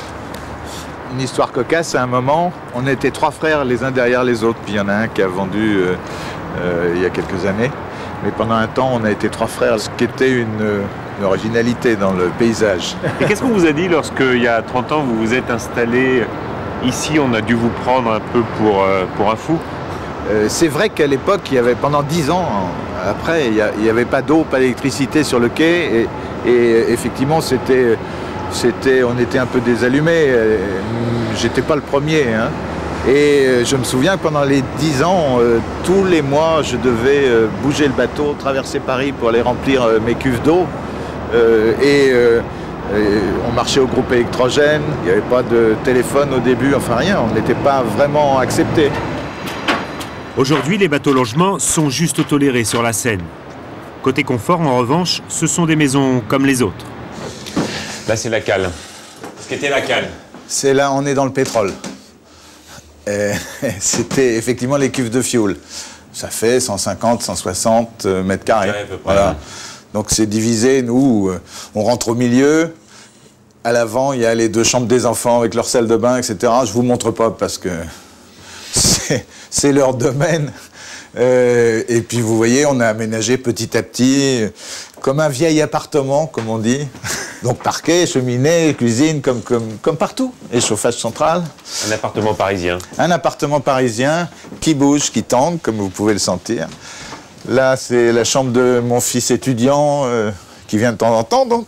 Une histoire cocasse, à un moment, on était 3 frères les uns derrière les autres. Puis il y en a un qui a vendu il y a quelques années. Mais pendant un temps, on a été 3 frères, ce qui était une originalité dans le paysage. Et qu'est-ce qu'on vous a dit lorsque, il y a 30 ans, vous vous êtes installé ici? On a dû vous prendre un peu pour un fou. C'est vrai qu'à l'époque, il y avait pendant 10 ans, après, il n'y avait pas d'eau, pas d'électricité sur le quai. Et effectivement, on était un peu désallumés. J'étais pas le premier. Hein. Et je me souviens que pendant les 10 ans, tous les mois, je devais bouger le bateau, traverser Paris pour aller remplir mes cuves d'eau. On marchait au groupe électrogène, il n'y avait pas de téléphone au début, enfin rien, on n'était pas vraiment acceptés. Aujourd'hui, les bateaux-logements sont juste tolérés sur la Seine. Côté confort, en revanche, ce sont des maisons comme les autres. Là, c'est la cale. Ce qu'était la cale. C'est là, on est dans le pétrole. C'était effectivement les cuves de fioul. Ça fait 150, 160 mètres carrés. Voilà. Donc c'est divisé, nous, on rentre au milieu. À l'avant, il y a les 2 chambres des enfants avec leur salle de bain, etc. Je ne vous montre pas parce que c'est leur domaine. Et puis vous voyez, on a aménagé petit à petit, comme un vieil appartement, comme on dit. Donc parquet, cheminée, cuisine, comme partout. Et chauffage central. Un appartement parisien. Un appartement parisien qui bouge, qui tangue, comme vous pouvez le sentir. Là, c'est la chambre de mon fils étudiant, qui vient de temps en temps, donc,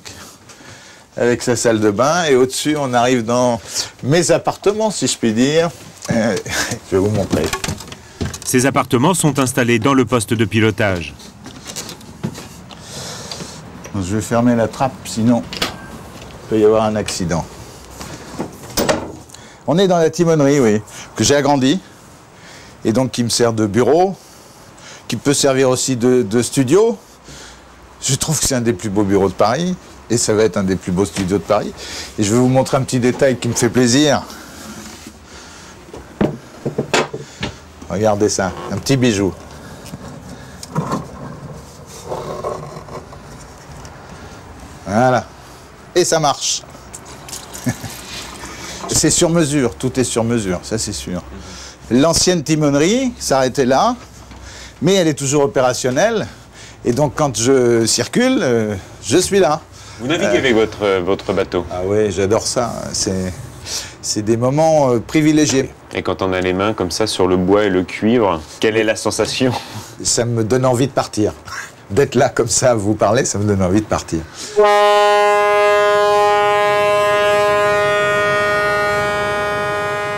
avec sa salle de bain. Et au-dessus, on arrive dans mes appartements, si je puis dire. Je vais vous montrer. Ces appartements sont installés dans le poste de pilotage. Je vais fermer la trappe, sinon il peut y avoir un accident. On est dans la timonerie, oui, que j'ai agrandi, et donc qui me sert de bureau, qui peut servir aussi de studio. Je trouve que c'est un des plus beaux bureaux de Paris, et ça va être un des plus beaux studios de Paris. Et je vais vous montrer un petit détail qui me fait plaisir. Regardez ça, un petit bijou. Voilà. Et ça marche. C'est sur mesure, tout est sur mesure, ça c'est sûr. L'ancienne timonerie s'arrêtait là, mais elle est toujours opérationnelle. Et donc quand je circule, je suis là. Vous naviguez avec votre bateau? Ah oui, j'adore ça. C'est des moments privilégiés. Et quand on a les mains comme ça sur le bois et le cuivre, quelle est la sensation? Ça me donne envie de partir. D'être là comme ça à vous parler, ça me donne envie de partir.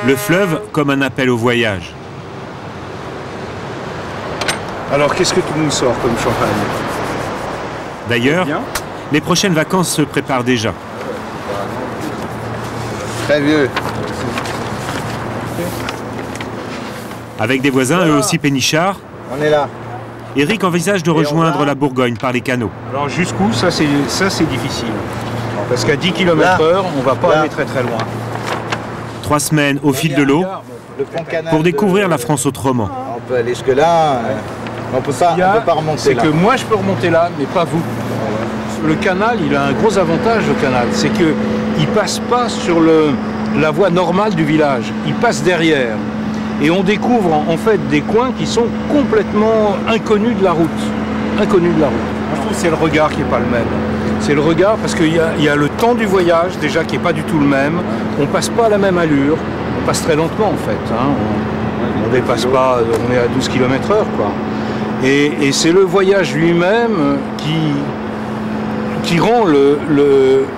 Le fleuve comme un appel au voyage. Alors, qu'est-ce que tu nous sors comme champagne? D'ailleurs, les prochaines vacances se préparent déjà. Très vieux. Avec des voisins, eux aussi pénichards, on est là. Éric envisage de rejoindre la Bourgogne par les canaux. Alors jusqu'où? Ça c'est difficile. Parce qu'à 10 km/h, on ne va pas aller très très loin. 3 semaines au fil de l'eau Le pont canal. Pour découvrir la France autrement. On peut aller jusque-là, on peut pas remonter c'est là. que moi je peux remonter là, mais pas vous. Le canal, il a un gros avantage, le canal, c'est qu'il ne passe pas sur la voie normale du village, il passe derrière. Et on découvre en fait des coins qui sont complètement inconnus de la route. Inconnus de la route. Moi, je trouve que c'est le regard qui n'est pas le même. C'est le regard parce qu'il y a le temps du voyage déjà qui n'est pas du tout le même. On ne passe pas à la même allure, on passe très lentement en fait. Hein. On dépasse pas, on est à 12 km/h quoi. Et c'est le voyage lui-même qui rend le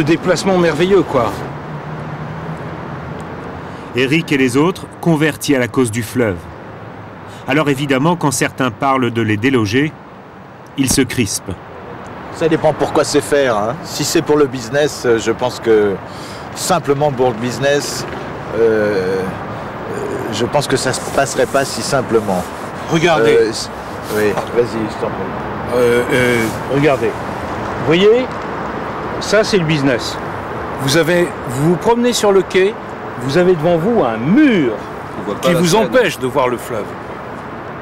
déplacement merveilleux, quoi. Éric et les autres convertis à la cause du fleuve. Alors évidemment, quand certains parlent de les déloger, ils se crispent. Ça dépend pourquoi c'est faire. Hein. Si c'est pour le business, je pense que simplement pour le business, je pense que ça ne se passerait pas si simplement. Regardez. Oui, vas-y, je t'en prie. Regardez. Vous voyez, ça c'est le business. Vous vous promenez sur le quai, vous avez devant vous un mur qui vous empêche de voir le fleuve.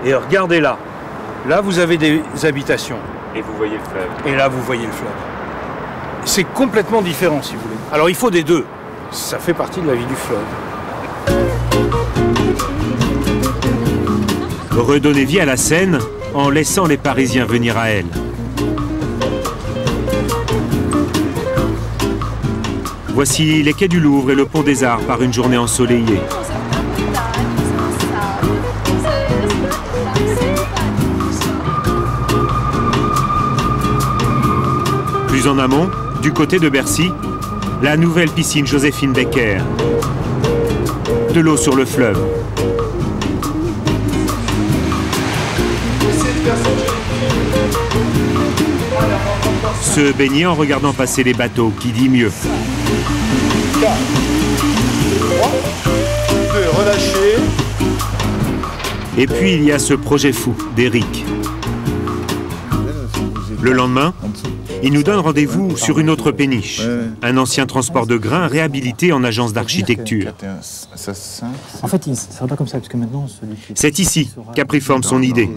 Et regardez là. Là, vous avez des habitations. Et vous voyez le fleuve. Et là, vous voyez le fleuve. C'est complètement différent, si vous voulez. Alors, il faut des deux. Ça fait partie de la vie du fleuve. Redonner vie à la Seine en laissant les Parisiens venir à elle. Voici les quais du Louvre et le pont des Arts par une journée ensoleillée. Plus en amont, du côté de Bercy, la nouvelle piscine Joséphine Becker. De l'eau sur le fleuve. Se baigner en regardant passer les bateaux, qui dit mieux. 4, 3, 2, relâchez. Et puis il y a ce projet fou d'Éric. Le lendemain, il nous donne rendez-vous sur une autre péniche. Un ancien transport de grains réhabilité en agence d'architecture. En fait, ce ne sera pas comme ça, parce que maintenant... C'est ici qu'a pris forme son idée.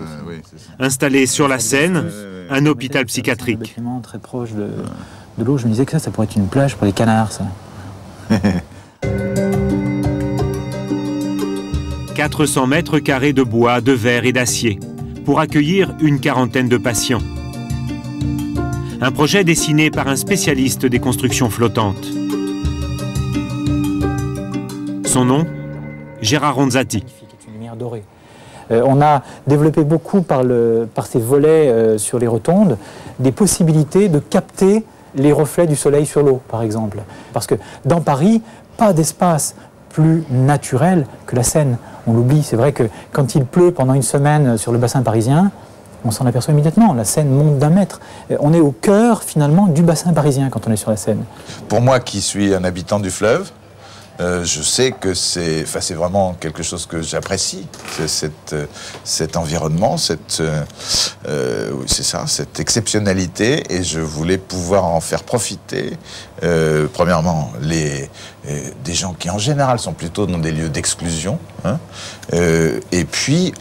Installé sur la Seine, un hôpital psychiatrique. Un bâtiment très proche de l'eau, je me disais que ça pourrait être une plage pour les canards, ça. 400 mètres carrés de bois, de verre et d'acier pour accueillir une quarantaine de patients. Un projet dessiné par un spécialiste des constructions flottantes. Son nom, Gérard Ronzati. Une lumière dorée. On a développé beaucoup par ces volets sur les rotondes des possibilités de capter les reflets du soleil sur l'eau, par exemple. Parce que dans Paris, pas d'espace plus naturel que la Seine. On l'oublie, c'est vrai que quand il pleut pendant une semaine sur le bassin parisien, on s'en aperçoit immédiatement, la Seine monte d'1 mètre. On est au cœur, finalement, du bassin parisien quand on est sur la Seine. Pour moi qui suis un habitant du fleuve, je sais que c'est vraiment quelque chose que j'apprécie, cet environnement, c'est ça, cette exceptionnalité, et je voulais pouvoir en faire profiter, premièrement, des gens qui en général sont plutôt dans des lieux d'exclusion, hein, et puis,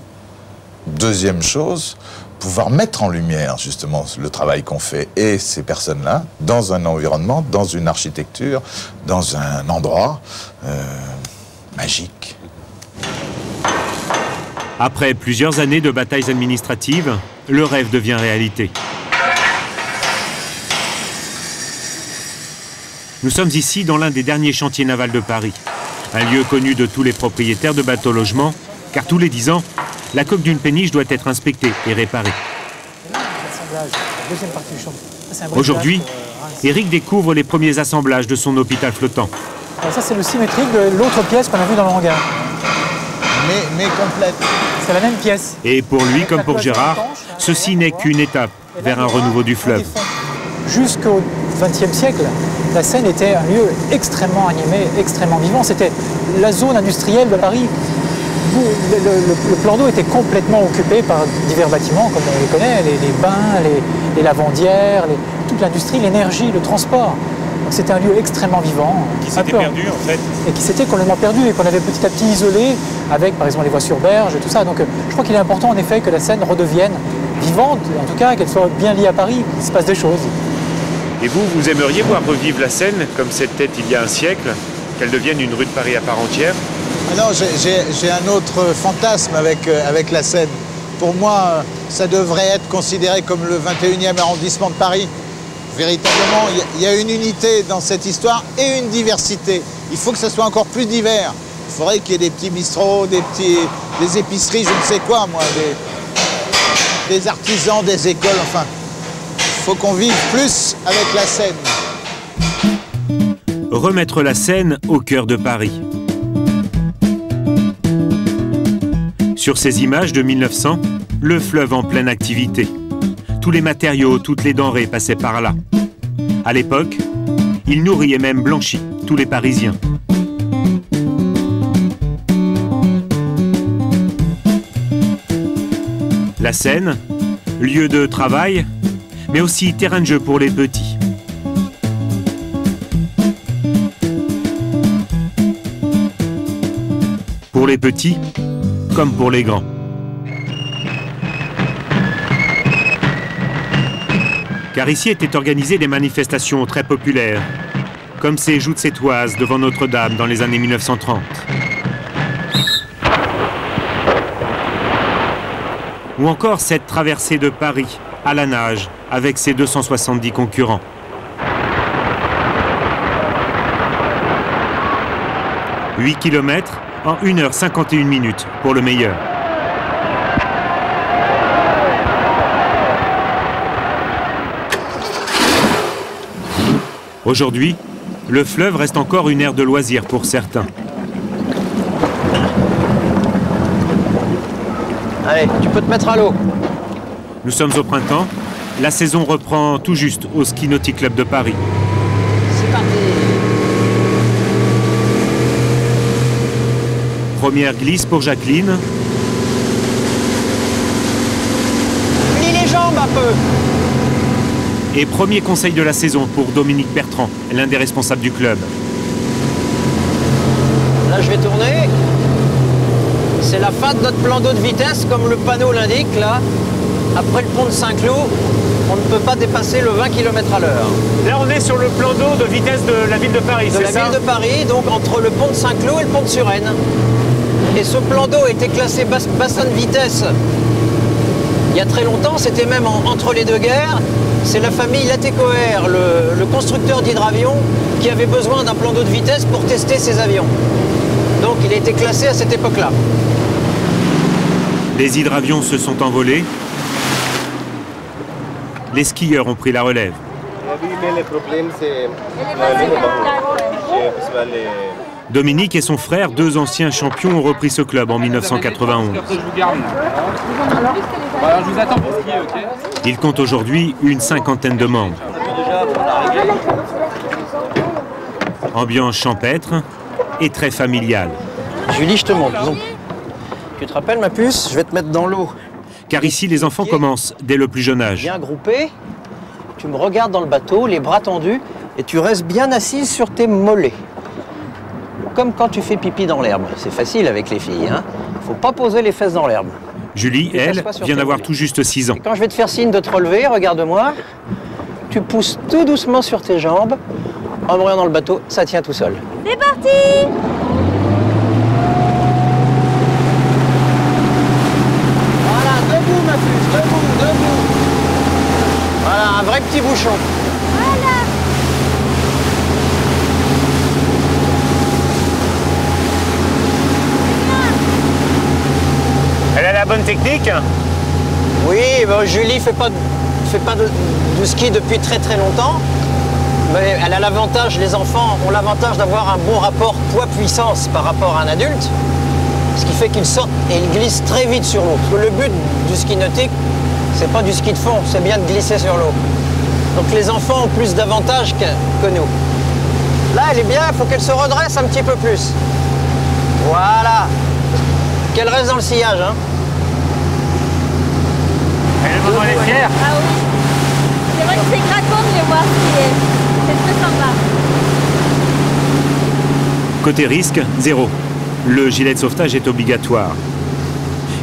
deuxième chose, pouvoir mettre en lumière justement le travail qu'on fait et ces personnes-là dans un environnement, dans une architecture, dans un endroit magique. Après plusieurs années de batailles administratives, le rêve devient réalité. Nous sommes ici dans l'un des derniers chantiers navals de Paris, un lieu connu de tous les propriétaires de bateaux-logements, car tous les 10 ans, la coque d'une péniche doit être inspectée et réparée. Aujourd'hui, Éric découvre les premiers assemblages de son hôpital flottant. Alors ça, c'est le symétrique de l'autre pièce qu'on a vue dans le hangar. Mais complète. C'est la même pièce. Et pour lui, comme pour Gérard, ceci n'est qu'une étape vers un renouveau du fleuve. Jusqu'au XXe siècle, la Seine était un lieu extrêmement animé, extrêmement vivant. C'était la zone industrielle de Paris. Le plan d'eau était complètement occupé par divers bâtiments, comme on les connaît, les bains, les lavandières, toute l'industrie, l'énergie, le transport. C'était un lieu extrêmement vivant. Qui s'était perdu en fait. Et qui s'était complètement perdu et qu'on avait petit à petit isolé avec par exemple les voies sur berge et tout ça. Donc je crois qu'il est important en effet que la Seine redevienne vivante, en tout cas qu'elle soit bien liée à Paris, qu'il se passe des choses. Et vous, vous aimeriez voir revivre la Seine comme c'était il y a un siècle, qu'elle devienne une rue de Paris à part entière? Non, j'ai un autre fantasme avec la Seine. Pour moi, ça devrait être considéré comme le 21e arrondissement de Paris. Véritablement, il y a une unité dans cette histoire et une diversité. Il faut que ça soit encore plus divers. Il faudrait qu'il y ait des petits bistrots, des épiceries, je ne sais quoi, moi, des artisans, des écoles, enfin. Il faut qu'on vive plus avec la Seine. Remettre la Seine au cœur de Paris. Sur ces images de 1900, le fleuve en pleine activité. Tous les matériaux, toutes les denrées passaient par là. À l'époque, il nourrit et même blanchit tous les Parisiens. La Seine, lieu de travail, mais aussi terrain de jeu pour les petits. Pour les petits, comme pour les grands. Car ici étaient organisées des manifestations très populaires, comme ces joutes sétoises devant Notre-Dame dans les années 1930. Ou encore cette traversée de Paris à la nage avec ses 270 concurrents. « 8 km en 1h51 pour le meilleur. Aujourd'hui, le fleuve reste encore une aire de loisirs pour certains. Allez, tu peux te mettre à l'eau. Nous sommes au printemps. La saison reprend tout juste au Ski Nautique Club de Paris. C'est parti. Première glisse pour Jacqueline. Plie les jambes un peu. Et premier conseil de la saison pour Dominique Bertrand, l'un des responsables du club. Là, je vais tourner. C'est la fin de notre plan d'eau de vitesse, comme le panneau l'indique, là. Après le pont de Saint-Cloud, on ne peut pas dépasser le 20 km à l'heure. Là, on est sur le plan d'eau de vitesse de la ville de Paris, c'est ça? De la ville de Paris, donc entre le pont de Saint-Cloud et le pont de Suresnes. Et ce plan d'eau était classé bassin de vitesse il y a très longtemps, c'était même entre les deux guerres. C'est la famille Latécoère, le constructeur d'hydravions, qui avait besoin d'un plan d'eau de vitesse pour tester ses avions. Donc il a été classé à cette époque-là. Les hydravions se sont envolés. Les skieurs ont pris la relève. Dominique et son frère, deux anciens champions, ont repris ce club en 1991. Il compte aujourd'hui une cinquantaine de membres. Ambiance champêtre et très familiale. Julie, je te montre. Donc, tu te rappelles ma puce? Je vais te mettre dans l'eau. Car ici, les enfants commencent dès le plus jeune âge. Bien groupé, tu me regardes dans le bateau, les bras tendus, et tu restes bien assise sur tes mollets. Comme quand tu fais pipi dans l'herbe. C'est facile avec les filles, hein. Faut pas poser les fesses dans l'herbe. Julie, elle, vient d'avoir tout juste 6 ans. Et quand je vais te faire signe de te relever, regarde-moi, tu pousses tout doucement sur tes jambes. En me regardant dans le bateau, ça tient tout seul. C'est parti! Voilà, debout ma puce, debout. Voilà, un vrai petit bouchon. Voilà. Elle a la bonne technique? Oui, ben Julie fait pas du ski depuis très longtemps. Mais elle a l'avantage, les enfants ont l'avantage d'avoir un bon rapport poids-puissance par rapport à un adulte. Ce qui fait qu'ils sortent et ils glissent très vite sur l'eau. Parce que le but du ski nautique, c'est pas du ski de fond, c'est bien de glisser sur l'eau. Donc les enfants ont plus d'avantages que nous. Là, elle est bien, il faut qu'elle se redresse un petit peu plus. Voilà. Qu'elle reste dans le sillage, hein. Elle est fière. Ah oui. C'est vrai que c'est craquant de les voir skier. C'est très sympa. Côté risque, zéro. Le gilet de sauvetage est obligatoire.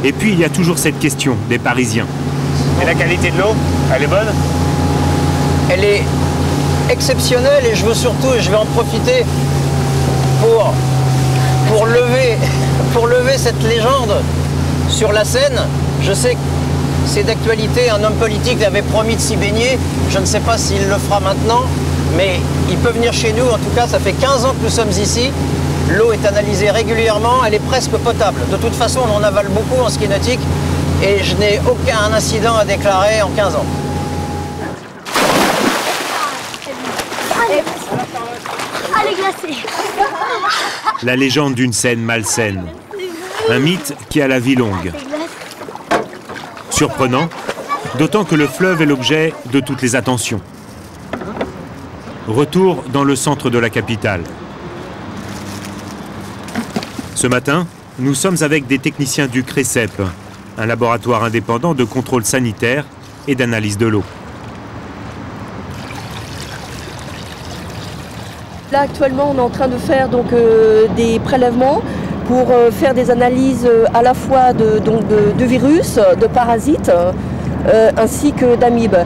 Et puis il y a toujours cette question des Parisiens. Et la qualité de l'eau, elle est bonne? Elle est exceptionnelle et je vais en profiter pour lever cette légende sur la Seine. Je sais que c'est d'actualité, un homme politique avait promis de s'y baigner. Je ne sais pas s'il le fera maintenant, mais il peut venir chez nous. En tout cas, ça fait 15 ans que nous sommes ici. L'eau est analysée régulièrement, elle est presque potable. De toute façon, on en avale beaucoup en ski nautique et je n'ai aucun incident à déclarer en 15 ans. Allez, glacée. La légende d'une Seine malsaine. Un mythe qui a la vie longue. Surprenant, d'autant que le fleuve est l'objet de toutes les attentions. Retour dans le centre de la capitale. Ce matin, nous sommes avec des techniciens du CRECEP, un laboratoire indépendant de contrôle sanitaire et d'analyse de l'eau. Là, actuellement, on est en train de faire des prélèvements pour faire des analyses à la fois de virus, de parasites, ainsi que d'amibes.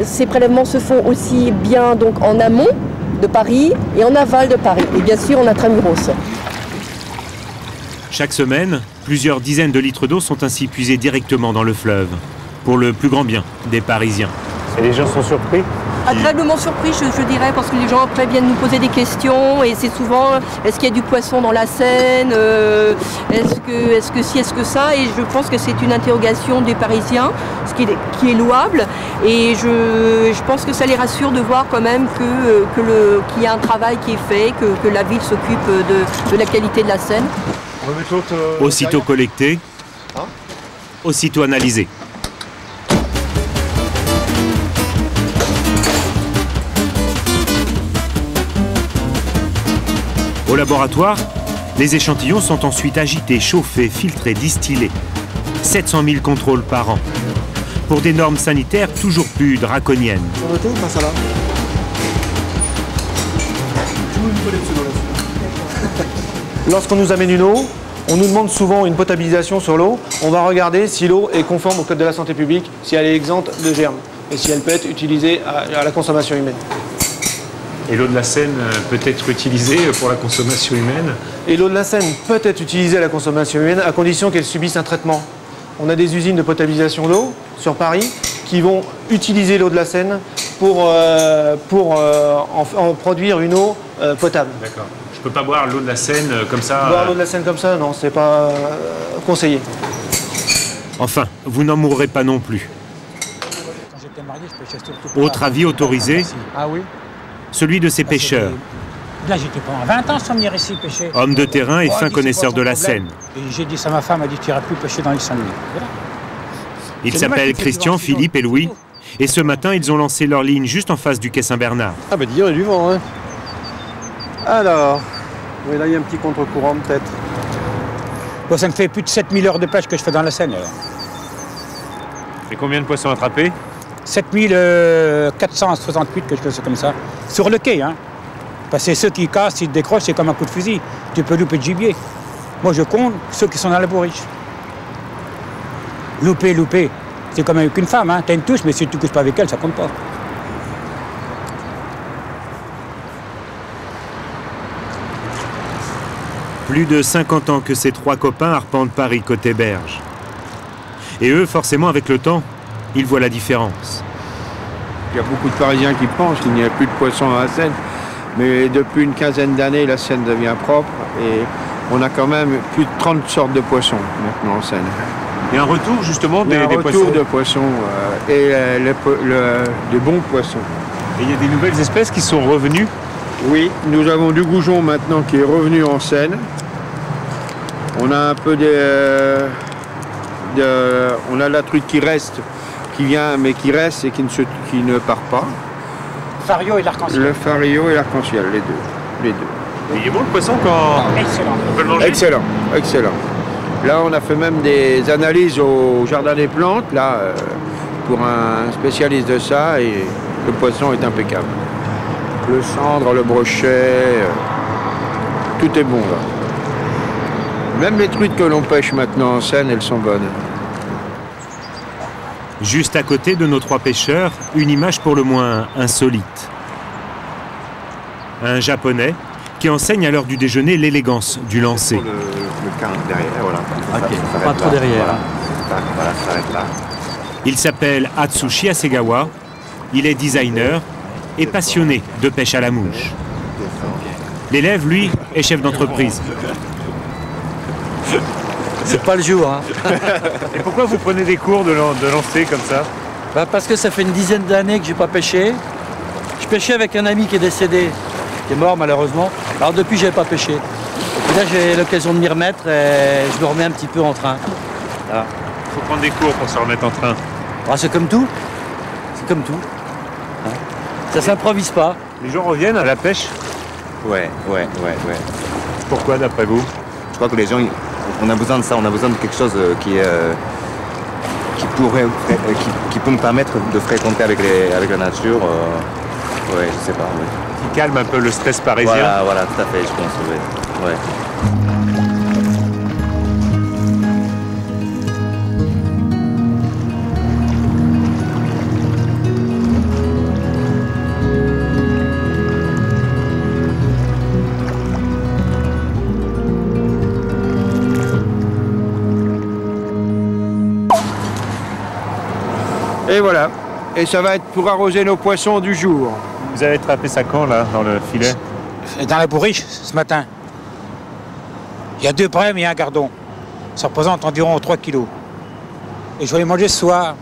Ces prélèvements se font aussi bien en amont de Paris et en aval de Paris, et bien sûr en intramuros. Chaque semaine, plusieurs dizaines de litres d'eau sont ainsi puisés directement dans le fleuve, pour le plus grand bien des Parisiens. Et les gens sont surpris? Agréablement surpris, je dirais, parce que les gens après viennent nous poser des questions et c'est souvent est-ce qu'il y a du poisson dans la Seine, est-ce que si, est-ce que ça, et je pense que c'est une interrogation des Parisiens, ce qui est louable, et je pense que ça les rassure de voir quand même qu'il y a un travail qui est fait, que la ville s'occupe de la qualité de la Seine. Aussitôt collecté, aussitôt analysé. Au laboratoire, les échantillons sont ensuite agités, chauffés, filtrés, distillés. 700 000 contrôles par an. Pour des normes sanitaires toujours plus draconiennes. Lorsqu'on nous amène une eau, on nous demande souvent une potabilisation sur l'eau. On va regarder si l'eau est conforme au code de la santé publique, si elle est exempte de germes et si elle peut être utilisée à la consommation humaine. Et l'eau de la Seine peut être utilisée pour la consommation humaine? Et l'eau de la Seine peut être utilisée à la consommation humaine à condition qu'elle subisse un traitement. On a des usines de potabilisation d'eau sur Paris qui vont utiliser l'eau de la Seine pour en produire une eau potable. D'accord. Je ne peux pas boire l'eau de la Seine comme ça? Boire l'eau de la Seine comme ça, non, c'est pas conseillé. Enfin, vous n'en mourrez pas non plus. Autre avis autorisé, ah oui, celui de ces pêcheurs. Là, j'étais pendant 20 ans sans venir ici pêcher. Homme de terrain et fin connaisseur de la Seine. Et j'ai dit ça à ma femme, elle a dit tu n'iras plus pêcher dans les Saint-Denis. Voilà. Ils s'appellent Christian, Philippe et Louis. Et ce matin, ils ont lancé leur ligne juste en face du quai Saint-Bernard. Ah bah dis, il y a du vent, hein. Alors, oui, là il y a un petit contre-courant peut-être. Bon, ça me fait plus de 7000 heures de pêche que je fais dans la Seine. Alors. Et combien de poissons attrapés? 7468, quelque chose comme ça. Sur le quai, hein. Parce que ceux qui cassent, ils décrochent, c'est comme un coup de fusil. Tu peux louper de gibier. Moi, je compte ceux qui sont dans la bourriche. Louper. C'est comme avec une femme, hein. T'as une touche, mais si tu ne couches pas avec elle, ça compte pas. Plus de 50 ans que ces trois copains arpentent Paris côté berge. Et eux, forcément, avec le temps, ils voient la différence. Il y a beaucoup de Parisiens qui pensent qu'il n'y a plus de poissons dans la Seine. Mais depuis une quinzaine d'années, la Seine devient propre et on a quand même plus de 30 sortes de poissons maintenant en Seine. Il y a un retour justement des poissons. retour de poissons et des bons poissons. Et il y a des nouvelles espèces qui sont revenues? Oui, nous avons du goujon maintenant qui est revenu en Seine. On a un peu on a la truite qui reste, qui vient mais qui reste et qui ne part pas. Fario et l'arc-en-ciel. Le fario et l'arc-en-ciel, les deux. Et il est bon le poisson quand on peut le manger? Excellent. Là, on a fait même des analyses au Jardin des Plantes, là, pour un spécialiste de ça, et le poisson est impeccable. Le cendre, le brochet, tout est bon là. Même les truites que l'on pêche maintenant en Seine, elles sont bonnes. Juste à côté de nos 3 pêcheurs, une image pour le moins insolite. Un Japonais qui enseigne à l'heure du déjeuner l'élégance du lancer. Le quin derrière, voilà. Ok, pas trop derrière. Voilà, ça s'arrête là. Il s'appelle Atsushi Hasegawa, il est designer et passionné de pêche à la mouche. L'élève, lui, est chef d'entreprise. C'est pas le jour. Hein. Et pourquoi vous prenez des cours de lancer comme ça? Parce que ça fait une dizaine d'années que j'ai pas pêché. Je pêchais avec un ami qui est décédé, qui est mort malheureusement. Alors depuis, j'avais pas pêché. Et puis là, j'ai l'occasion de m'y remettre et je me remets un petit peu en train. Voilà. Il faut prendre des cours pour se remettre en train. Ah, c'est comme tout. C'est comme tout. Hein. Ça s'improvise pas. Les gens reviennent à la pêche? Ouais. Pourquoi d'après vous? Je crois que les gens, on a besoin de ça, on a besoin de quelque chose qui peut nous permettre de fréquenter avec la nature. Ouais, je sais pas. Ouais. Qui calme un peu le stress parisien. Voilà, tout à fait, je pense. Ouais. Et voilà. Et ça va être pour arroser nos poissons du jour. Vous avez attrapé ça quand, là, dans le filet? Dans la bourriche, ce matin. Il y a 2 brèmes et un gardon. Ça représente environ 3 kilos. Et je vais les manger ce soir.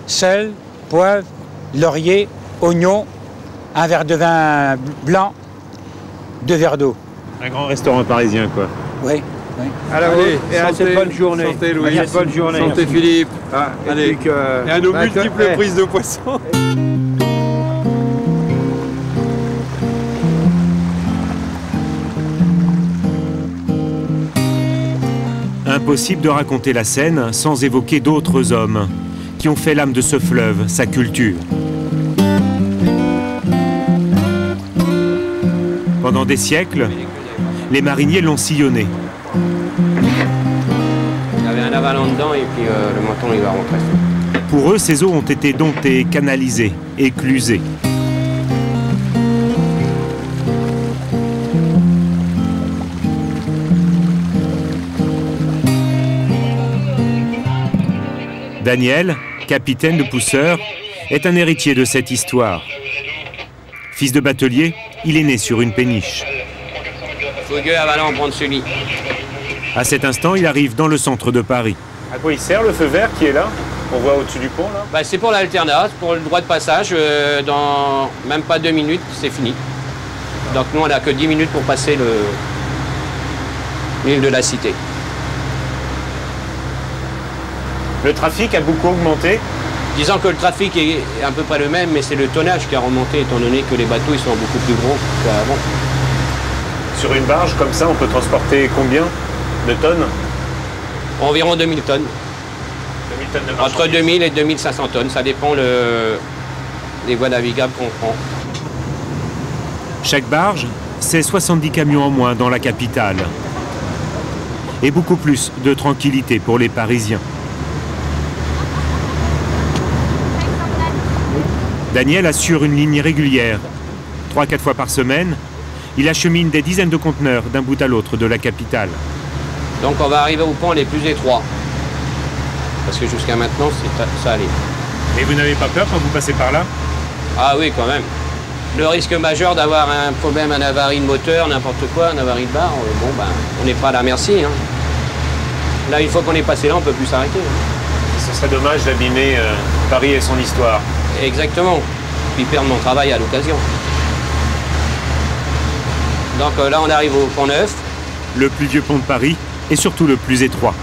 Sel, poivre, laurier, oignon, un verre de vin blanc, 2 verres d'eau. Un grand restaurant parisien, quoi. Oui. Alors, allez, et à cette bonne journée. Santé Louis. Bonne journée. Santé Philippe. Allez. Et à nos multiples prises de poissons. Impossible de raconter la Seine sans évoquer d'autres hommes qui ont fait l'âme de ce fleuve, sa culture. Pendant des siècles, les mariniers l'ont sillonné. Il y avait un avalant dedans et puis le menton il va rentrer. Pour eux, ces eaux ont été domptées, canalisées, éclusées. Daniel, capitaine de pousseur, est un héritier de cette histoire. Fils de batelier, il est né sur une péniche. Fougueux, avalant, prendre celui. À cet instant, il arrive dans le centre de Paris. À quoi il sert le feu vert qui est là? On voit au-dessus du pont là? C'est pour l'alternance, pour le droit de passage. Dans même pas 2 minutes, c'est fini. Donc nous, on n'a que 10 minutes pour passer l'île de la Cité. Le trafic a beaucoup augmenté? Disons que le trafic est à peu près le même, mais c'est le tonnage qui a remonté, étant donné que les bateaux ils sont beaucoup plus gros qu'avant. Sur une barge comme ça, on peut transporter combien de tonnes? Environ 2000 tonnes. 2000 tonnes de marchandises. Entre 2000 et 2500 tonnes, ça dépend des voies navigables qu'on prend. Chaque barge, c'est 70 camions en moins dans la capitale. Et beaucoup plus de tranquillité pour les Parisiens. Daniel assure une ligne régulière. 3-4 fois par semaine, il achemine des dizaines de conteneurs d'un bout à l'autre de la capitale. Donc on va arriver au pont les plus étroits. Parce que jusqu'à maintenant, ça allait. Et vous n'avez pas peur quand vous passez par là? Ah oui, quand même. Le risque majeur d'avoir un problème, un avarie de moteur, n'importe quoi, un avarie de barre, on n'est pas à la merci. Hein. Là, une fois qu'on est passé là, on ne peut plus s'arrêter. Hein. Ce serait dommage d'abîmer Paris et son histoire. Exactement. Puis perdre mon travail à l'occasion. Donc là, on arrive au pont Neuf. Le plus vieux pont de Paris et surtout le plus étroit.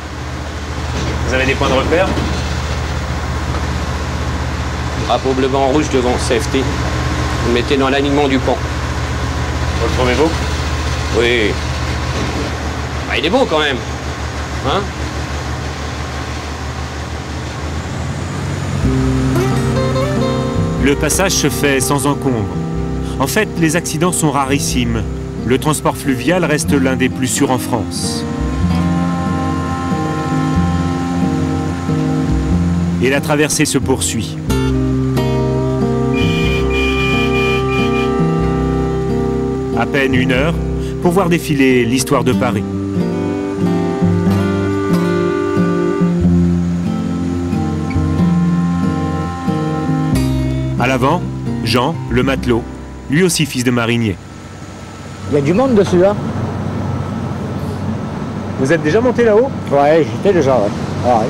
Vous avez des points de repère? Drapeau bleu, blanc, rouge devant, safety. Vous le mettez dans l'alignement du pont. Vous le trouvez beau? Oui. Il est beau quand même. Hein? Le passage se fait sans encombre. En fait, les accidents sont rarissimes. le transport fluvial reste l'un des plus sûrs en France. Et la traversée se poursuit. À peine 1 heure pour voir défiler l'histoire de Paris. À l'avant, Jean, le matelot, lui aussi fils de marinier. Il y a du monde dessus, hein. Vous êtes déjà monté là-haut? Ouais, j'étais déjà, ouais. Ah, ouais.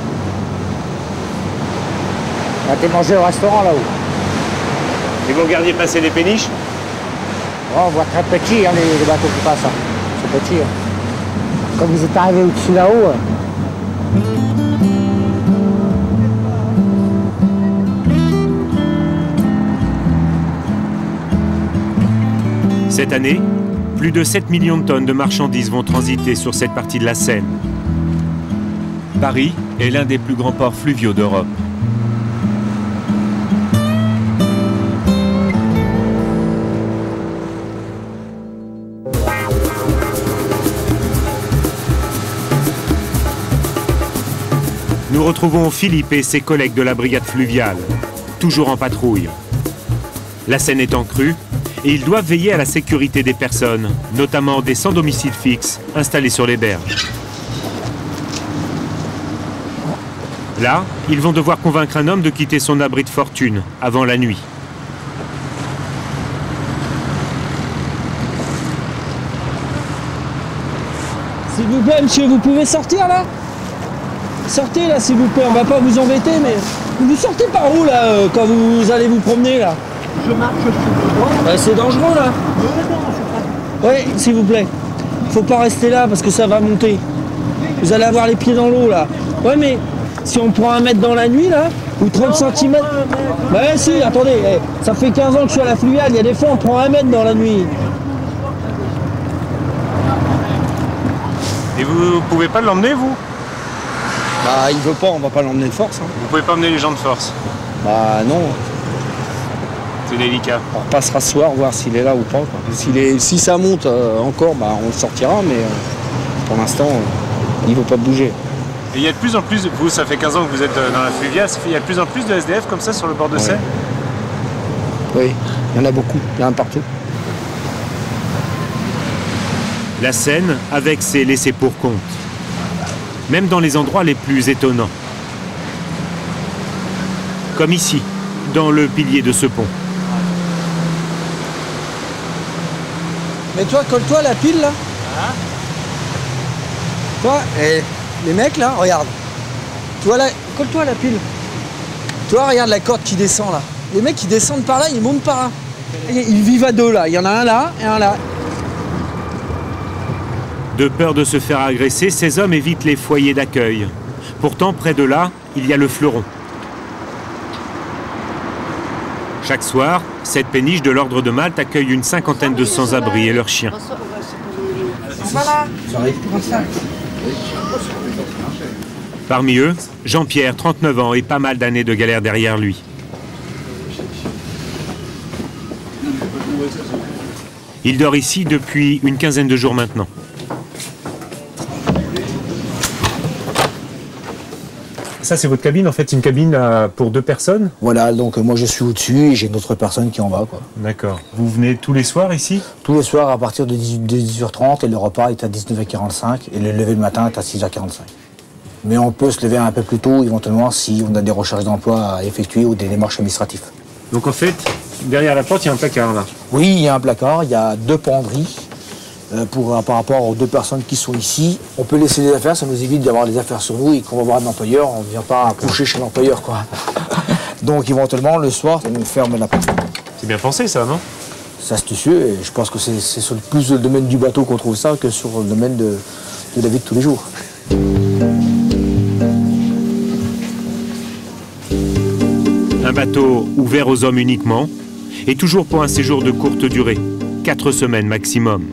On a été manger au restaurant là-haut. Et vous regardiez passer les péniches? Oh, on voit très petit, hein, les bateaux qui passent. Hein. C'est petit. Hein. Comme vous êtes arrivés au-dessus là-haut. Cette année, plus de 7 millions de tonnes de marchandises vont transiter sur cette partie de la Seine. Paris est l'un des plus grands ports fluviaux d'Europe. Nous retrouvons Philippe et ses collègues de la brigade fluviale, toujours en patrouille. La Seine est en crue et ils doivent veiller à la sécurité des personnes, notamment des sans domicile fixe installés sur les berges. Là, ils vont devoir convaincre un homme de quitter son abri de fortune avant la nuit. S'il vous plaît, monsieur, vous pouvez sortir là? Sortez là, s'il vous plaît, on va pas vous embêter, mais vous sortez par où là, quand vous allez vous promener là? Je marche sur le droit. C'est dangereux là? Oui, s'il vous plaît. Faut pas rester là parce que ça va monter. Vous allez avoir les pieds dans l'eau là. Ouais, mais si on prend 1 mètre dans la nuit là, ou 30 cm. Bah ouais, si, attendez, ça fait 15 ans que je suis à la fluviale, il y a des fois on prend 1 mètre dans la nuit. Et vous pouvez pas l'emmener, vous? Bah, il veut pas, on va pas l'emmener de force. Hein. Vous pouvez pas emmener les gens de force? Bah, non. C'est délicat. On repassera ce soir, voir s'il est là ou pas. Si ça monte encore, bah, on le sortira, mais pour l'instant, il veut pas bouger. Et il y a de plus en plus, vous, ça fait 15 ans que vous êtes dans la fluviale, il y a de plus en plus de SDF comme ça sur le bord de Seine? Oui, il y en a beaucoup, il y en a partout. La Seine avec ses laissés pour compte. Même dans les endroits les plus étonnants. Comme ici, dans le pilier de ce pont. Mais toi, colle-toi la pile là. Toi, les mecs là, regarde. Toi là, colle-toi la pile. Toi, regarde la corde qui descend là. Les mecs qui descendent par là, ils montent par là. Ils vivent à 2 là. Il y en a un là et un là. De peur de se faire agresser, ces hommes évitent les foyers d'accueil. Pourtant, près de là, il y a le Fleuron. Chaque soir, cette péniche de l'Ordre de Malte accueille une 50aine de sans-abri et leurs chiens. Parmi eux, Jean-Pierre, 39 ans et pas mal d'années de galère derrière lui. Il dort ici depuis une quinzaine de jours maintenant. Ça, c'est votre cabine, en fait, une cabine pour 2 personnes? Voilà, donc moi je suis au-dessus et j'ai une autre personne qui en va. D'accord. Vous venez tous les soirs ici? Tous les soirs à partir de 18h30 et le repas est à 19h45 et le lever le matin est à 6h45. Mais on peut se lever un peu plus tôt éventuellement si on a des recherches d'emploi à effectuer ou des démarches administratives. Donc en fait, derrière la porte, il y a un placard là? Oui, il y a un placard, il y a 2 penderies. Par rapport aux 2 personnes qui sont ici, on peut laisser les affaires, ça nous évite d'avoir les affaires sur nous et qu'on va voir un employeur, on ne vient pas coucher chez l'employeur quoi. Donc éventuellement le soir, on ferme la porte. C'est bien pensé ça, non? C'est astucieux et je pense que c'est plus le domaine du bateau qu'on trouve ça que sur le domaine de la vie de tous les jours. Un bateau ouvert aux hommes uniquement et toujours pour un séjour de courte durée, 4 semaines maximum.